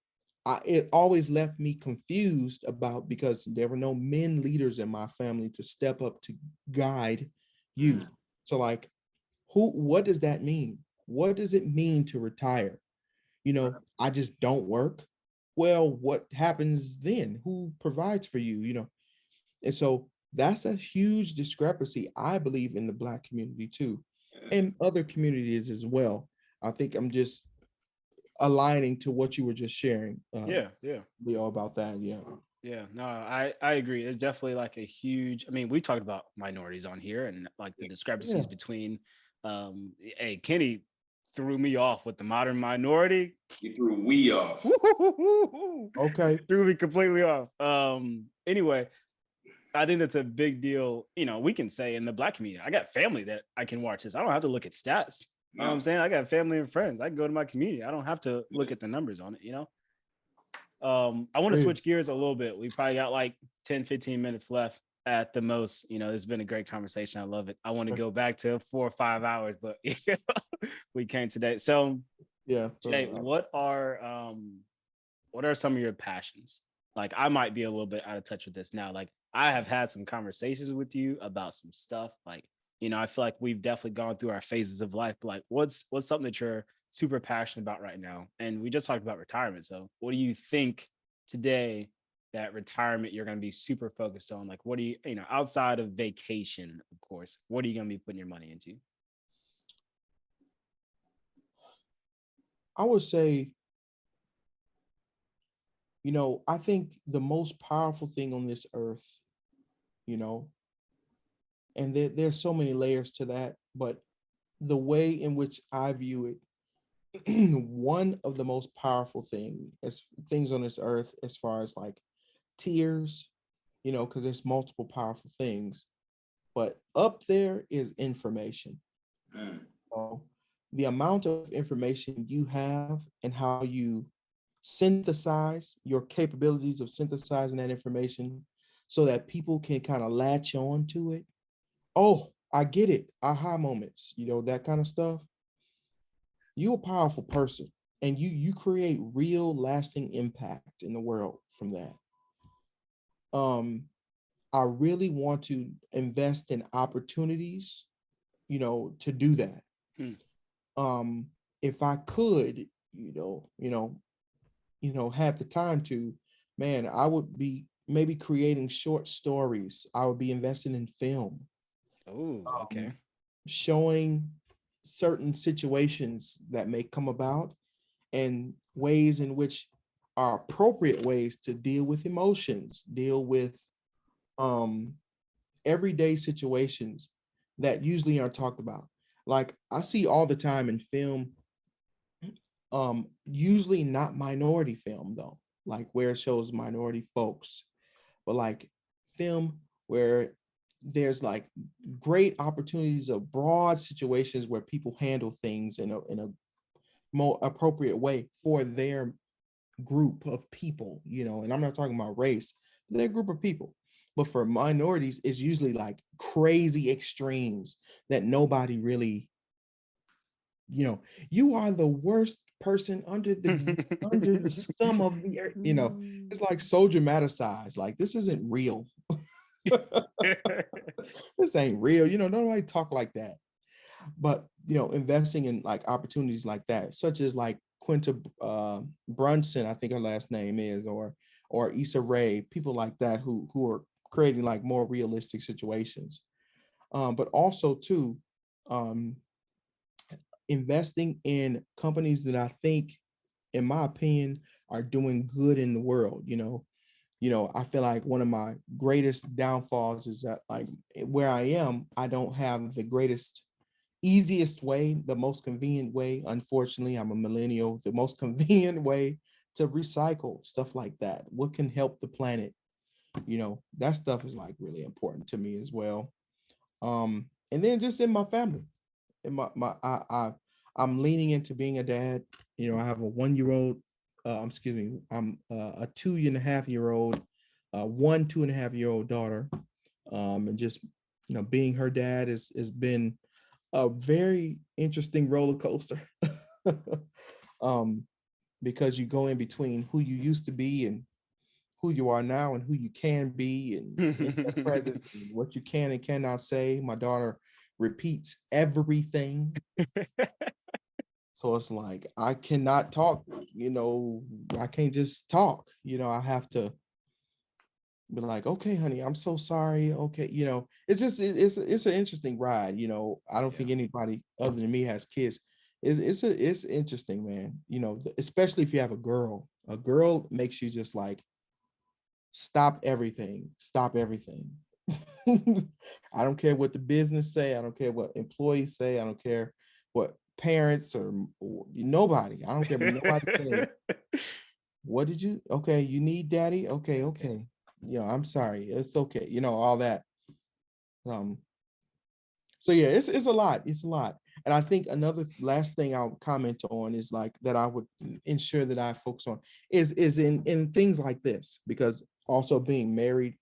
it always left me confused about, because there were no men leaders in my family to step up to guide youth. So like, what does that mean? What does it mean to retire? You know, I just don't work. Well, what happens then? Who provides for you? You know, and so that's a huge discrepancy, I believe, in the Black community too, and other communities as well. I think I'm just aligning to what you were just sharing. Leo, about that. No, I agree. It's definitely like a huge, I mean, we talked about minorities on here and like the discrepancies between hey, Kenny threw me off with the modern minority. He threw we off. Okay. Threw me completely off. Anyway, I think that's a big deal. You know, we can say in the Black community, I got family that I can watch this. I don't have to look at stats. You know what I'm saying? I got family and friends. I can go to my community. I don't have to look at the numbers on it, you know? I want to switch gears a little bit. We probably got like 10, 15 minutes left at the most. You know, it's been a great conversation. I love it. I want to go back to 4 or 5 hours, but we can't today. So Jay, what are some of your passions? Like I might be a little bit out of touch with this now. Like I have had some conversations with you about some stuff. Like, you know, I feel like we've definitely gone through our phases of life, but like what's something that you're super passionate about right now? And we just talked about retirement. So what do you think today that retirement you're going to be super focused on? Like, what do you, you know, outside of vacation, of course, what are you going to be putting your money into? I would say, you know, I think the most powerful thing on this earth, you know, and there's so many layers to that, but the way in which I view it, one of the most powerful things on this earth, as far as like tiers, you know, because there's multiple powerful things, but up there is information. So the amount of information you have and how you synthesize your capabilities of synthesizing that information so that people can kind of latch on to it. Oh, I get it. Aha moments, you know, that kind of stuff. You're a powerful person and you create real lasting impact in the world from that. I really want to invest in opportunities, you know, to do that. If I could, have the time to, man, I would be maybe creating short stories. I would be investing in film. Oh, okay. Showing certain situations that may come about and ways in which are appropriate ways to deal with emotions, deal with everyday situations that usually aren't talked about. Like I see all the time in film, Usually not minority film though, like where it shows minority folks, but like film where there's like great opportunities of broad situations where people handle things in a more appropriate way for their group of people, and I'm not talking about race, they're a group of people. But for minorities, it's usually like crazy extremes that nobody really, you are the worst person under the scum of the earth, it's like so dramatized, like this isn't real. This ain't real, nobody talk like that. But investing in like opportunities like that, such as like Quinta Brunson, I think her last name is, or Issa Rae, people like that who are creating like more realistic situations. But also too, investing in companies that I think, in my opinion, are doing good in the world. I feel like one of my greatest downfalls is that like where I am, I don't have the greatest easiest way, the most convenient way. Unfortunately, I'm a millennial, the most convenient way to recycle stuff like that. What can help the planet? That stuff is like really important to me as well. And then just in my family, in I'm leaning into being a dad. I have a 1-year-old, excuse me, I'm a 2.5-year-old, 2.5-year-old daughter. And just, being her dad has been a very interesting roller coaster. Because you go in between who you used to be and who you are now and who you can be, and in their presence and what you can and cannot say. My daughter repeats everything. So it's like I cannot talk, I can't just talk, I have to be like, okay, honey, I'm so sorry. Okay, it's just it's an interesting ride. I don't think anybody other than me has kids. It's interesting, man. Especially if you have a girl. A girl makes you just like stop everything. Stop everything. I don't care what the business say. I don't care what employees say. I don't care what parents or nobody. I don't care what nobody say. What did you? Okay, you need daddy. Okay. I'm sorry. It's okay. All that. So yeah, it's a lot. It's a lot. And I think another last thing I'll comment on is like that I would ensure that I focus on is in things like this, because also being married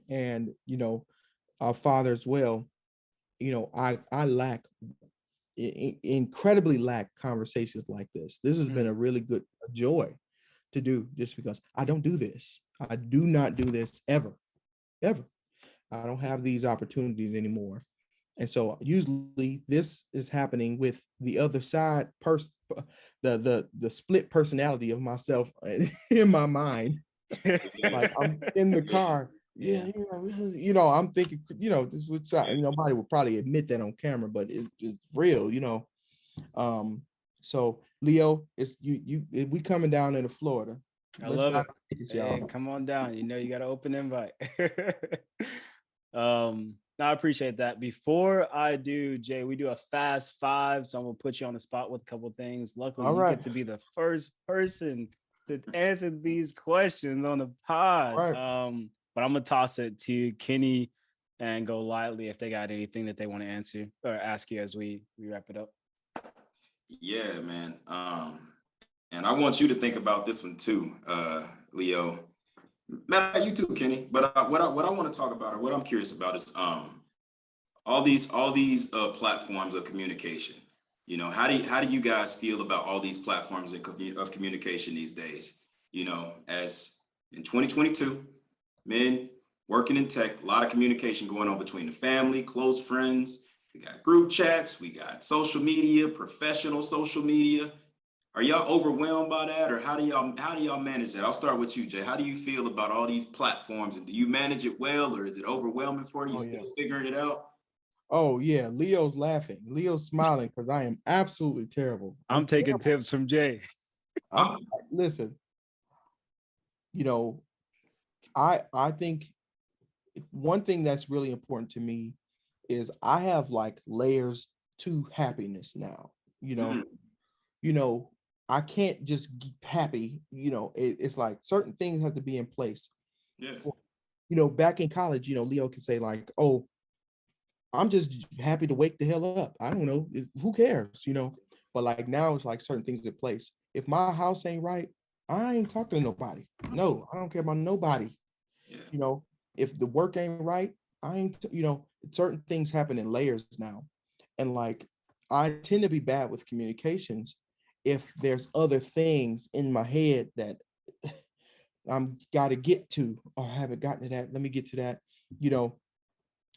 and a father as well, I lack incredibly lack conversations like this. This has been a really good joy to do, just because I don't do this. I do not do this ever. I don't have these opportunities anymore. And so usually this is happening with the other side person, the split personality of myself in my mind. Like I'm in the car. Yeah, I'm thinking, this would sound, nobody would probably admit that on camera, but it's real, So Leo, it's we coming down into Florida. I love it. Hey, come on down. You got an open invite. I appreciate that. Before I do, Jay, we do a fast 5, so I'm gonna put you on the spot with a couple of things. Luckily, you get to be the first person to answer these questions on the pod. But I'm gonna toss it to Kenny and go lightly if they got anything that they want to answer or ask you as we wrap it up. Yeah, man. And I want you to think about this one too, Leo. Matter you too, Kenny. But what I want to talk about, or what I'm curious about, is all these platforms of communication. How do you guys feel about all these platforms of communication these days? As in 2022, men working in tech, a lot of communication going on between the family, close friends. We got group chats, we got social media, professional social media. Are y'all overwhelmed by that, or how do y'all manage that? I'll start with you, Jay. How do you feel about all these platforms, and do you manage it well, or is it overwhelming for you? Still figuring it out? Oh yeah, Leo's laughing. Leo's smiling because I am absolutely terrible. I'm taking tips from Jay. Listen, I think one thing that's really important to me is I have like layers to happiness now. you know, I can't just be happy. You know, it's like certain things have to be in place. Yes. For, you know, back in college, you know, Leo can say like, oh, I'm just happy to wake the hell up. I don't know. Who cares, you know? But like now it's like certain things in place. If my house ain't right, I ain't talking to nobody. No, I don't care about nobody. Yeah. You know, if the work ain't right, I ain't, you know, certain things happen in layers now. And like, I tend to be bad with communications if there's other things in my head that I'm got to get to, or I haven't gotten to that. Let me get to that, you know.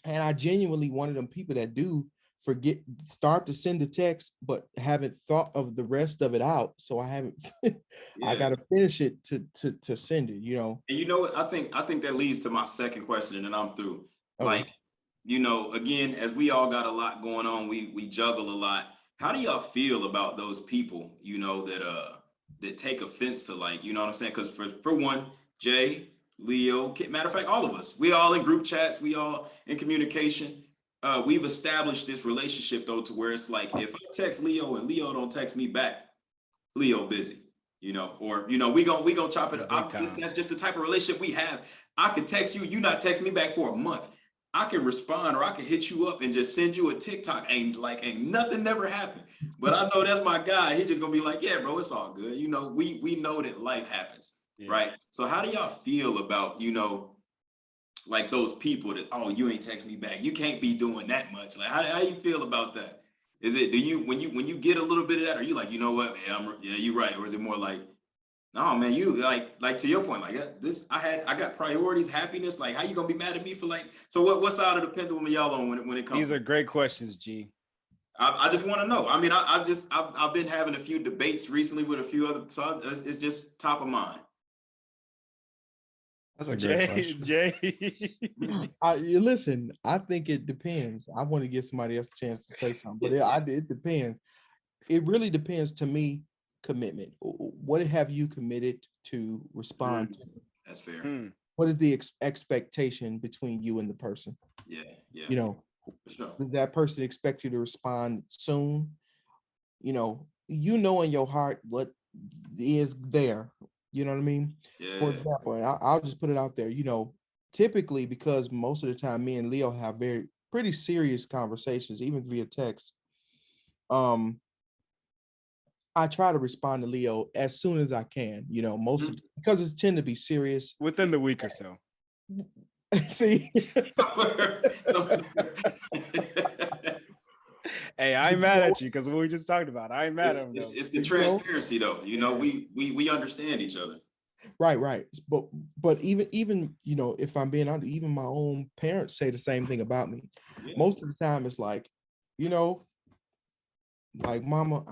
And I genuinely one of them people that do forget, start to send a text, but haven't thought of the rest of it out. So I haven't, I got to finish it to send it, you know. And you know what? I think that leads to my second question, and then I'm through. Like, you know, again, as we all got a lot going on, we juggle a lot. How do y'all feel about those people, you know, that take offense to, like, you know what I'm saying? Because for one, Jay, Leo, matter of fact, all of us, we all in group chats, we all in communication. We've established this relationship though, to where it's like, if I text Leo and Leo don't text me back, Leo busy, you know, or, you know, we gonna chop it up. That's just the type of relationship we have. I could text you, you not text me back for a month. I can respond, or I can hit you up and just send you a TikTok. Ain't nothing never happened. But I know that's my guy. He just gonna be like, yeah, bro, it's all good. You know, we know that life happens, right? So how do y'all feel about, you know, like those people that, oh, you ain't text me back. You can't be doing that much. Like, how you feel about that? Is it, do you, when you get a little bit of that, are you like, you know what, man, yeah, you're right? Or is it more like, no, man, you like to your point, like this, I got priorities, happiness. Like, how you gonna be mad at me for like? So what side of the pendulum are y'all on when it comes? These are great questions, G. I just want to know. I mean, I've been having a few debates recently with a few other, so it's just top of mind. That's a great question. Jay. Listen, I think it depends. I want to give somebody else a chance to say something, but it depends. It really depends to me. Commitment. What have you committed to respond to? That's fair. What is the expectation between you and the person? Yeah. You know, sure. Does that person expect you to respond soon? You know in your heart what is there. You know what I mean? Yeah. For example, and I'll just put it out there. You know, typically, because most of the time me and Leo have pretty serious conversations, even via text. I try to respond to Leo as soon as I can, you know, because it's tend to be serious. Within the week or so. See? Hey, I ain't mad at you because what we just talked about. I ain't mad at him. It's the transparency though. You know, we understand each other. Right. But even, you know, if I'm being honest, even my own parents say the same thing about me. Yeah. Most of the time it's like, you know, like, mama,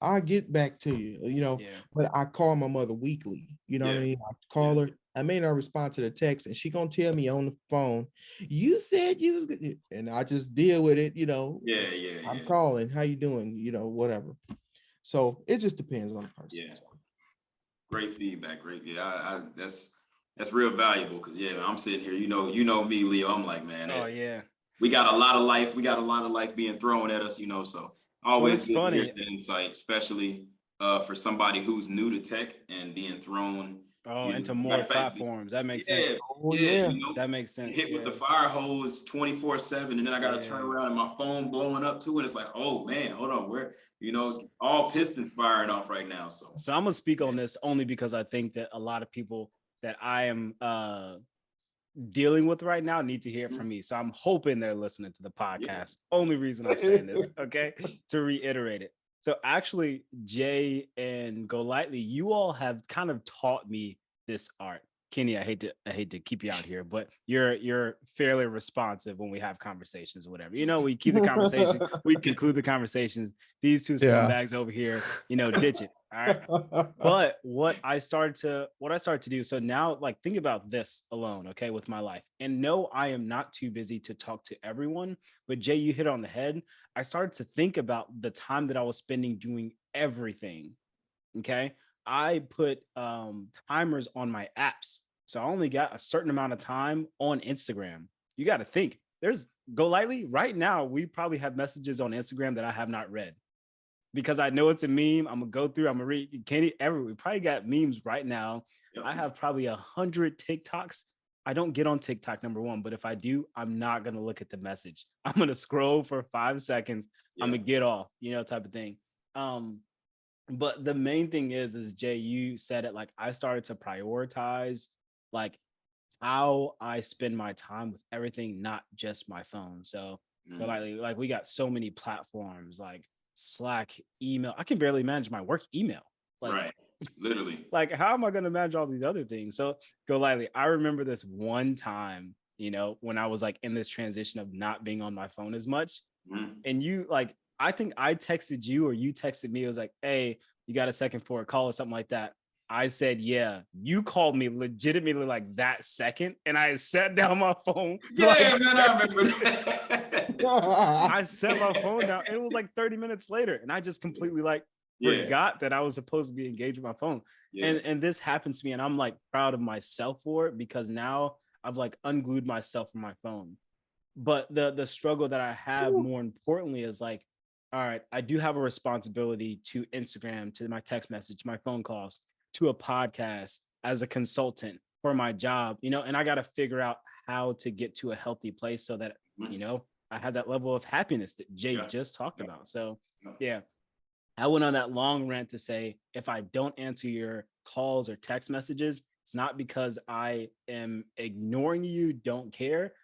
I'll get back to you, you know, but I call my mother weekly, you know what I mean? I call her, I may not respond to the text, and she gonna tell me on the phone, you said you was good, and I just deal with it, you know. I'm calling, how you doing, you know, whatever. So it just depends on the person. Yeah. Great feedback, great. Yeah, that's real valuable, because I'm sitting here, you know me, Leo. I'm like, man, we got a lot of life being thrown at us, you know, so always good to hear the insight, especially for somebody who's new to tech and being thrown into more platforms. That makes sense. You know, that makes sense. Hit with the fire hose 24/7, and then I got to turn around and my phone blowing up too, and it's like, oh man, hold on, where, you know, all pistons firing off right now. So I'm gonna speak on this only because I think that a lot of people that I am dealing with right now need to hear it from me. So I'm hoping they're listening to the podcast. Only reason I'm saying this, okay, to reiterate it. So actually, Jay and Go Lightly, you all have kind of taught me this art. Kenny, I hate to keep you out here, but you're fairly responsive when we have conversations or whatever. You know, we keep the conversation, we conclude the conversations. These two scumbags over here, you know, ditch it. All right. But what I started to do, so now, like, think about this alone, okay, with my life. And no, I am not too busy to talk to everyone, but Jay, you hit on the head. I started to think about the time that I was spending doing everything. Okay. I put timers on my apps. So I only got a certain amount of time on Instagram. You got to think, there's Go Lightly right now. We probably have messages on Instagram that I have not read because I know it's a meme. I'm gonna go through, I'm gonna read. We probably got memes right now. Yep. I have probably 100 TikToks. I don't get on TikTok, number one, but if I do, I'm not gonna look at the message. I'm gonna scroll for 5 seconds. I'm gonna get off, type of thing. But the main thing is Jay, you said it, like I started to prioritize like how I spend my time with everything, not just my phone. So like we got so many platforms like Slack, email. I can barely manage my work email. Like, right. Literally. Like, how am I going to manage all these other things? So Golightly, I remember this one time, when I was like in this transition of not being on my phone as much. And you like, I think I texted you or you texted me. It was like, hey, you got a second for a call or something like that. I said, yeah. You called me legitimately like that second. And I set down my phone. Yeah, like, man, I remember that. I set my phone down. And it was like 30 minutes later. And I just completely like forgot that I was supposed to be engaged with my phone. And this happens to me. And I'm like proud of myself for it because now I've like unglued myself from my phone. But the struggle that I have more importantly is like, all right, I do have a responsibility to Instagram, to my text message, my phone calls, to a podcast as a consultant for my job, and I got to figure out how to get to a healthy place so that, I have that level of happiness that Jay just talked about. So I went on that long rant to say, if I don't answer your calls or text messages, it's not because I am ignoring you, don't care.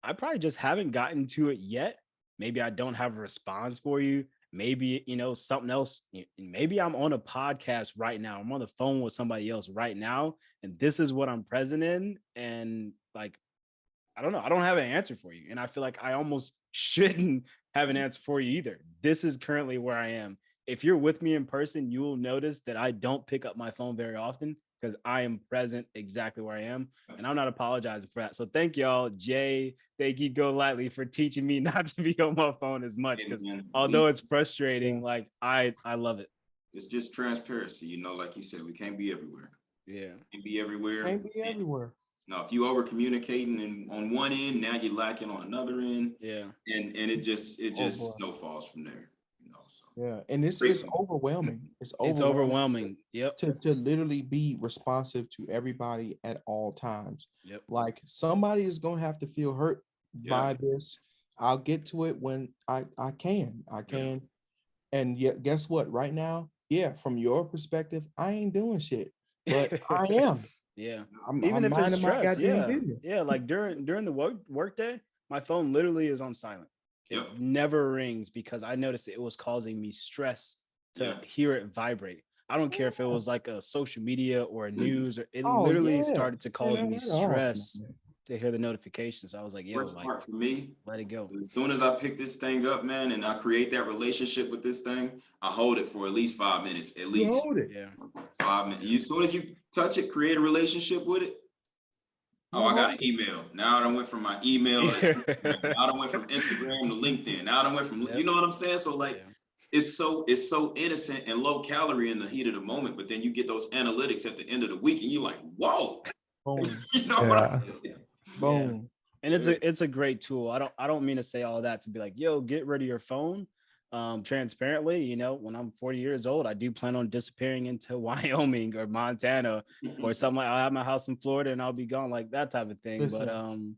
I probably just haven't gotten to it yet. Maybe I don't have a response for you. Maybe, something else. Maybe I'm on a podcast right now. I'm on the phone with somebody else right now. And this is what I'm present in. And like, I don't know. I don't have an answer for you. And I feel like I almost shouldn't have an answer for you either. This is currently where I am. If you're with me in person, you will notice that I don't pick up my phone very often because I am present exactly where I am. And I'm not apologizing for that. So thank y'all, Jay. Thank you, Golightly, for teaching me not to be on my phone as much. Because although it's frustrating, like I love it. It's just transparency, like you said, we can't be everywhere. Yeah. Can't be everywhere. Can't be everywhere. No, if you over communicating and on one end, now you're lacking on another end. Yeah. And it just snowfalls from there. So. And it's overwhelming. It's overwhelming. Yep. To literally be responsive to everybody at all times. Yep. Like somebody is gonna have to feel hurt by this. I'll get to it when I can. And yet, guess what? Right now, from your perspective, I ain't doing shit, but I am. Yeah. Even if it's stress. Like during the work day, my phone literally is on silent. It never rings because I noticed it was causing me stress to hear it vibrate. I don't care if it was like a social media or a news, or it literally started to cause me stress to hear the notifications. So I was like, worst part for me, let it go. As soon as I pick this thing up, man, and I create that relationship with this thing, I hold it for at least 5 minutes, at least. Hold it. Yeah. 5 minutes. As soon as you touch it, create a relationship with it. Oh, I got an email. Now I done went from my email. Now I done went from Instagram to LinkedIn. Now I done went from, you know what I'm saying? So like, it's so innocent and low calorie in the heat of the moment, but then you get those analytics at the end of the week and you're like, whoa. Boom. You know what I'm saying? Boom. And it's a great tool. I don't mean to say all that to be like, yo, get rid of your phone. Transparently, when I'm 40 years old, I do plan on disappearing into Wyoming or Montana or something. Like I'll have my house in Florida and I'll be gone, like that type of thing. Listen.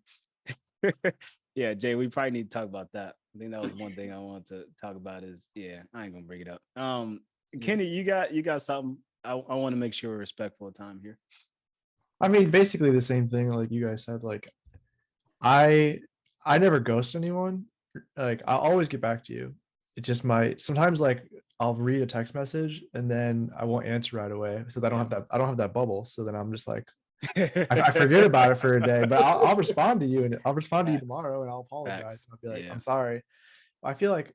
But yeah, Jay, we probably need to talk about that. I think that was one thing I wanted to talk about is I ain't gonna bring it up. Kenny, you got something. I want to make sure we're respectful of time here. I mean, basically the same thing like you guys said. Like I never ghost anyone. Like I'll always get back to you. It just might sometimes like I'll read a text message and then I won't answer right away. So I don't have that bubble. So then I'm just like I forget about it for a day, but I'll respond to you and I'll respond to you tomorrow and I'll apologize. I'll be like, I'm sorry. I feel like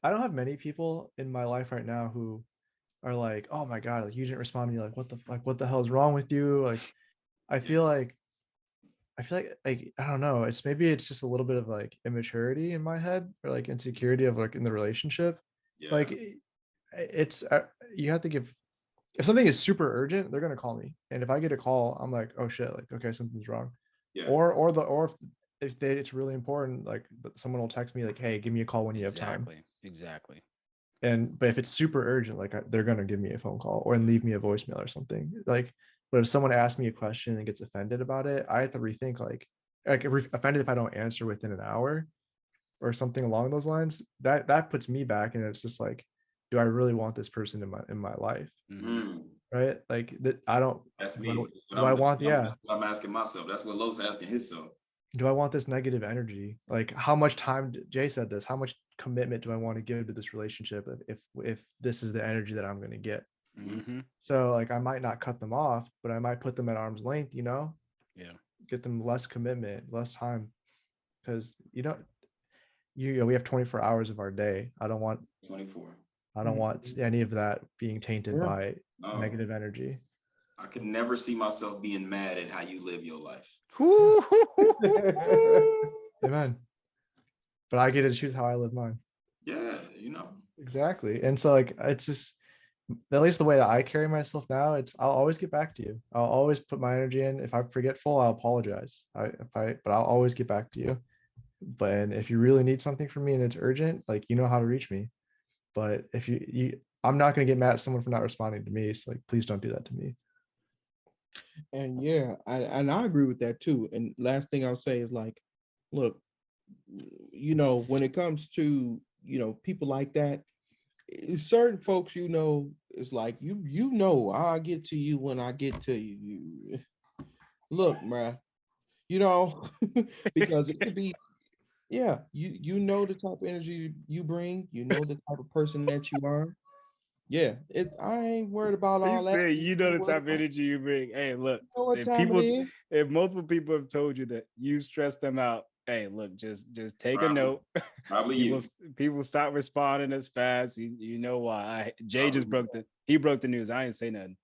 I don't have many people in my life right now who are like, oh my God, like you didn't respond to me. Like, what the hell is wrong with you? Like, I feel like I don't know. It's just a little bit of like immaturity in my head or like insecurity of like in the relationship. Yeah. Like it's you have to give. If something is super urgent, they're gonna call me, and if I get a call, I'm like, oh shit, like okay, something's wrong. Yeah. Or if it's really important, like someone will text me like, hey, give me a call when you have time. Exactly. But if it's super urgent, like they're going to give me a phone call or leave me a voicemail or something. Like, but if someone asks me a question and gets offended about it, I have to rethink, like offended if I don't answer within an hour or something along those lines. That puts me back, and it's just like, do I really want this person in my life? Mm. Right? Like that, I don't. That's Do I, me. do I want? Yeah. That's what I'm asking myself. That's what Lowe's asking himself. Do I want this negative energy? Like, how much time? Jay said this. How much commitment do I want to give to this relationship if this is the energy that I'm going to get? Mm-hmm. So like, I might not cut them off, but I might put them at arm's length. Yeah. Get them less commitment, less time, because we have 24 hours of our day. I don't want 24. I don't want any of that being tainted by No. negative energy. I could never see myself being mad at how you live your life. Amen. But I get to choose how I live mine. Yeah, Exactly. And so like, it's just, at least the way that I carry myself now, I'll always get back to you. I'll always put my energy in. If I'm forgetful, I'll apologize. But I'll always get back to you. But if you really need something from me and it's urgent, like, you know how to reach me. But if I'm not going to get mad at someone for not responding to me. So like, please don't do that to me. And yeah, I agree with that too. And last thing I'll say is, like, look, when it comes to, people like that, certain folks, it's like, I'll get to you when I get to you. Look, bruh, because it could be, yeah, the type of energy you bring, the type of person that you are. Yeah, I ain't worried about all that. The type of energy you bring. Hey, look, if multiple people have told you that you stress them out, hey, look, just take a note. Probably people stop responding as fast. You know why? Jay just broke the news. I ain't say nothing.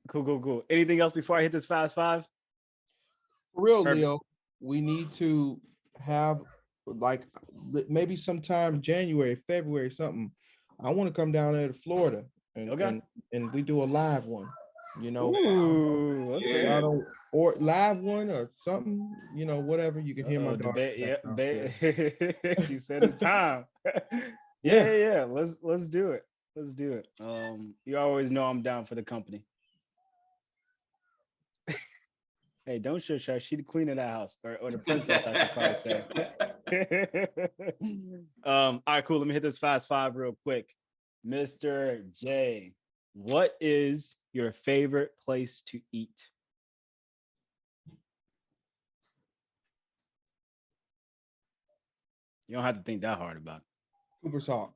Cool. Anything else before I hit this fast five? For real, perfect. Leo, we need to have, like, maybe sometime January, February, something. I want to come down there to Florida and we do a live one, Ooh, okay. Or live one or something, whatever. You can hear my daughter. She said it's time. Yeah. Let's do it. You always know I'm down for the company. Hey, don't shush her. She the queen of that house, or the princess, I should probably say. All right, cool. Let me hit this fast five real quick. Mr. J, what is your favorite place to eat? You don't have to think that hard about it. Cooper's Hawk.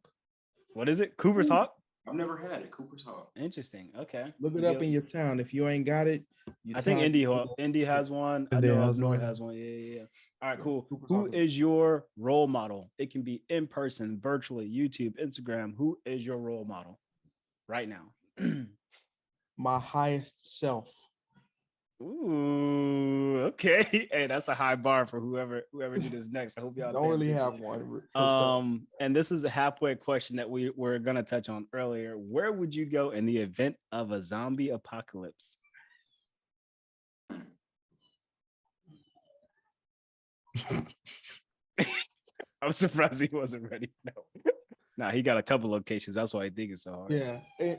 What is it? Cooper's Hawk? I've never had it. Cooper's Hawk. Interesting. Okay. Look it up in your town. If you ain't got it, I think Indy has one. I know up north has one. Yeah. All right, cool. Who is your role model? It can be in person, virtually, YouTube, Instagram. Who is your role model right now? My highest self. Ooh, okay. Hey, that's a high bar for whoever do this next. I hope y'all don't really have one. And this is a halfway question that we were gonna touch on earlier. Where would you go in the event of a zombie apocalypse? I'm surprised he wasn't ready. No, he got a couple locations. That's why I think it's so hard. Yeah,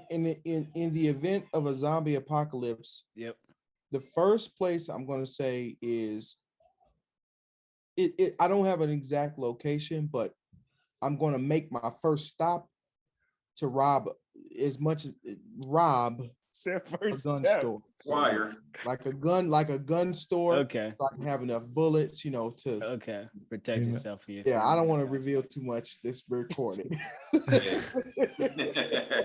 in the event of a zombie apocalypse. Yep. The first place I'm going to say is I don't have an exact location, but I'm going to make my first stop to rob a gun store. Like a gun store. Okay. So I can have enough bullets, to protect yourself. Yeah, I don't want to reveal too much this recording.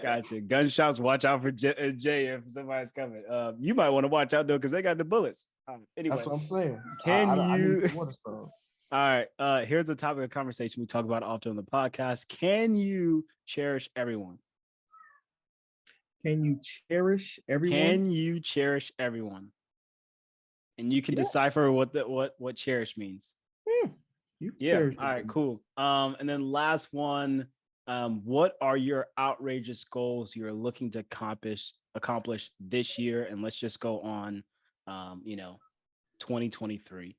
Gotcha. Gunshots. Watch out for Jay if somebody's coming. You might want to watch out though, because they got the bullets. Anyway, that's what I'm saying. All right. Here's a topic of conversation we talk about often on the podcast. Can you cherish everyone? Can you cherish everyone? Can you cherish everyone? And you can decipher what cherish means. Yeah. All right, cool. And then last one, what are your outrageous goals you're looking to accomplish this year? And let's just go on 2023.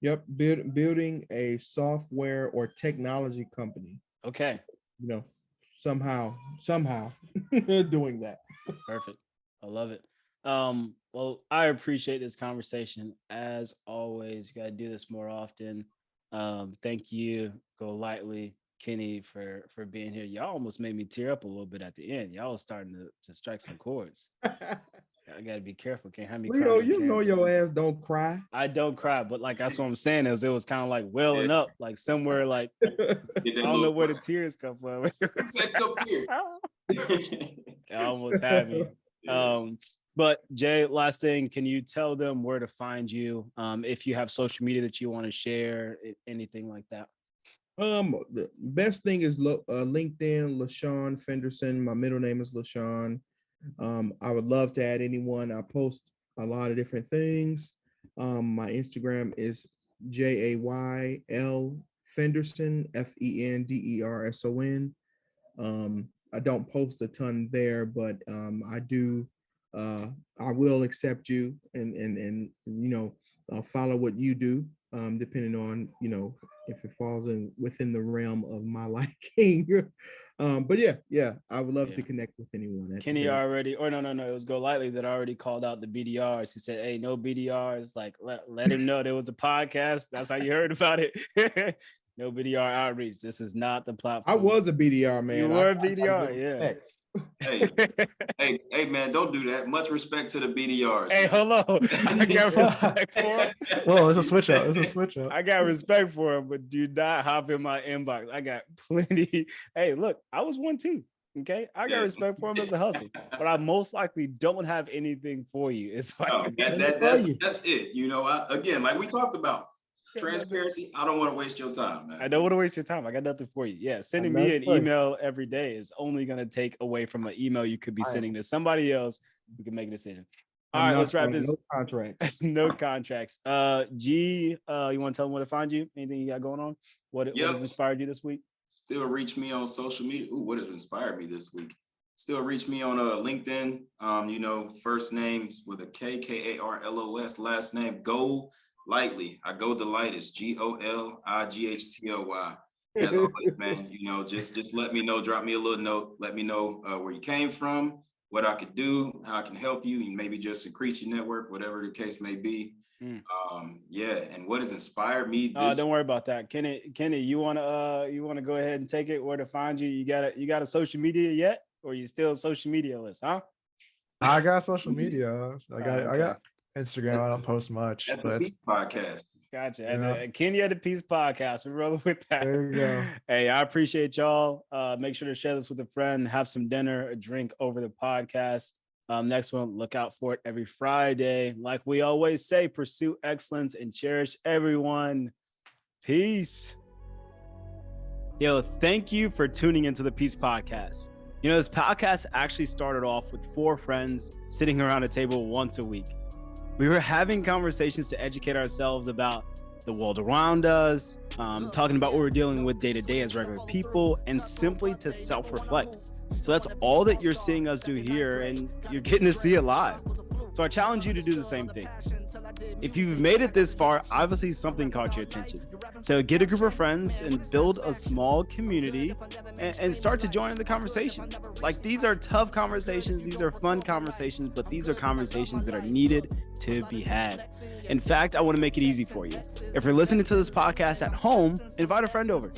Yep, building a software or technology company. Okay. You know, somehow doing that. Perfect. I love it. Well, I appreciate this conversation as always. You got to do this more often. Thank you, Go Lightly, Kenny, for being here. Y'all almost made me tear up a little bit at the end. Y'all was starting to strike some chords. I gotta be careful. Can't have me cry. Leo, you know your ass don't cry. I don't cry, but like that's what I'm saying is it was kind of like welling up, like somewhere like I don't know where the tears come from. It almost had me. But Jay, last thing, can you tell them where to find you? If you have social media that you want to share, anything like that. The best thing is LinkedIn, LaShawn Fenderson. My middle name is LaShawn. I would love to add anyone. I post a lot of different things. My Instagram is JAYL Fenderson, FENDERSON. I don't post a ton there, but I do. I will accept you and follow what you do, depending on if it falls within the realm of my liking. But yeah, I would love to connect with anyone. Kenny already, or no, it was Go Lightly that already called out the BDRs. He said, "Hey, no BDRs." Like let him know there was a podcast. That's how you heard about it. No BDR outreach. This is not the platform. I was a BDR, man. You were a BDR, yeah. Hey, man, don't do that. Much respect to the BDRs. Hey, hello. I got respect for him. Whoa, it's a switch up. I got respect for him, but do not hop in my inbox. I got plenty. Hey, look, I was one too. Okay, I got respect for him as a hustle, but I most likely don't have anything for you. It's like that's it. Again, like we talked about. Transparency. I don't want to waste your time, man. I don't want to waste your time. I got nothing for you. Yeah, sending me an email every day is only going to take away from an email you could be sending to somebody else who can make a decision. All right, let's wrap this. No contracts. No contracts. G, you want to tell them where to find you? Anything you got going on? What has inspired you this week? Still reach me on social media. Ooh, what has inspired me this week? Still reach me on LinkedIn. First names with a K, Karlos, last name Go Lightly. I go the lightest, GOLIGHTLY. As always, man, just let me know, drop me a little note, let me know where you came from, what I could do, how I can help you, and maybe just increase your network, whatever the case may be. And what has inspired me don't worry about that. Kenny, you wanna go ahead and take it where to find you? You got a social media yet, or you still social media list, huh? I got social media. I got Instagram. I don't post much, but P.E.A.C.E podcast. Gotcha. And Kenny at the P.E.A.C.E podcast. We're rolling with that. There you go. Hey, I appreciate y'all. Make sure to share this with a friend, have some dinner, a drink over the podcast. Next one, look out for it every Friday. Like we always say, pursue excellence and cherish everyone. Peace. Yo, thank you for tuning into the P.E.A.C.E podcast. This podcast actually started off with 4 friends sitting around a table once a week. We were having conversations to educate ourselves about the world around us, talking about what we're dealing with day to day as regular people, and simply to self-reflect. So that's all that you're seeing us do here, and you're getting to see it live. So I challenge you to do the same thing. If you've made it this far, obviously something caught your attention. So get a group of friends and build a small community and start to join in the conversation. Like, these are tough conversations. These are fun conversations, but these are conversations that are needed to be had. In fact, I want to make it easy for you. If you're listening to this podcast at home, invite a friend over.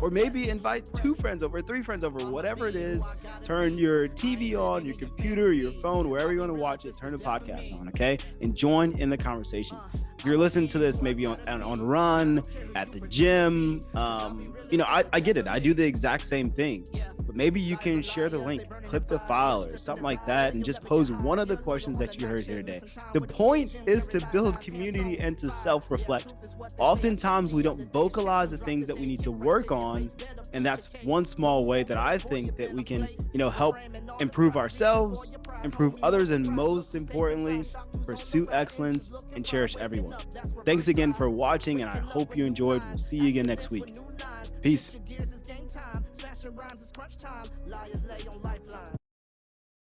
Or maybe invite 2 friends over, 3 friends over, whatever it is. Turn your TV on, your computer, your phone, wherever you want to watch it, turn the podcast on, okay? And join in the conversation. If you're listening to this maybe on run, at the gym, I get it. I do the exact same thing. But maybe you can share the link, clip the file or something like that, and just pose one of the questions that you heard here today. The point is to build community and to self-reflect. Oftentimes, we don't vocalize the things that we need to work on, and that's one small way that I think that we can, help improve ourselves, improve others, and most importantly, pursue excellence and cherish everyone. Thanks again for watching, and I hope you enjoyed. We'll see you again next week. Peace.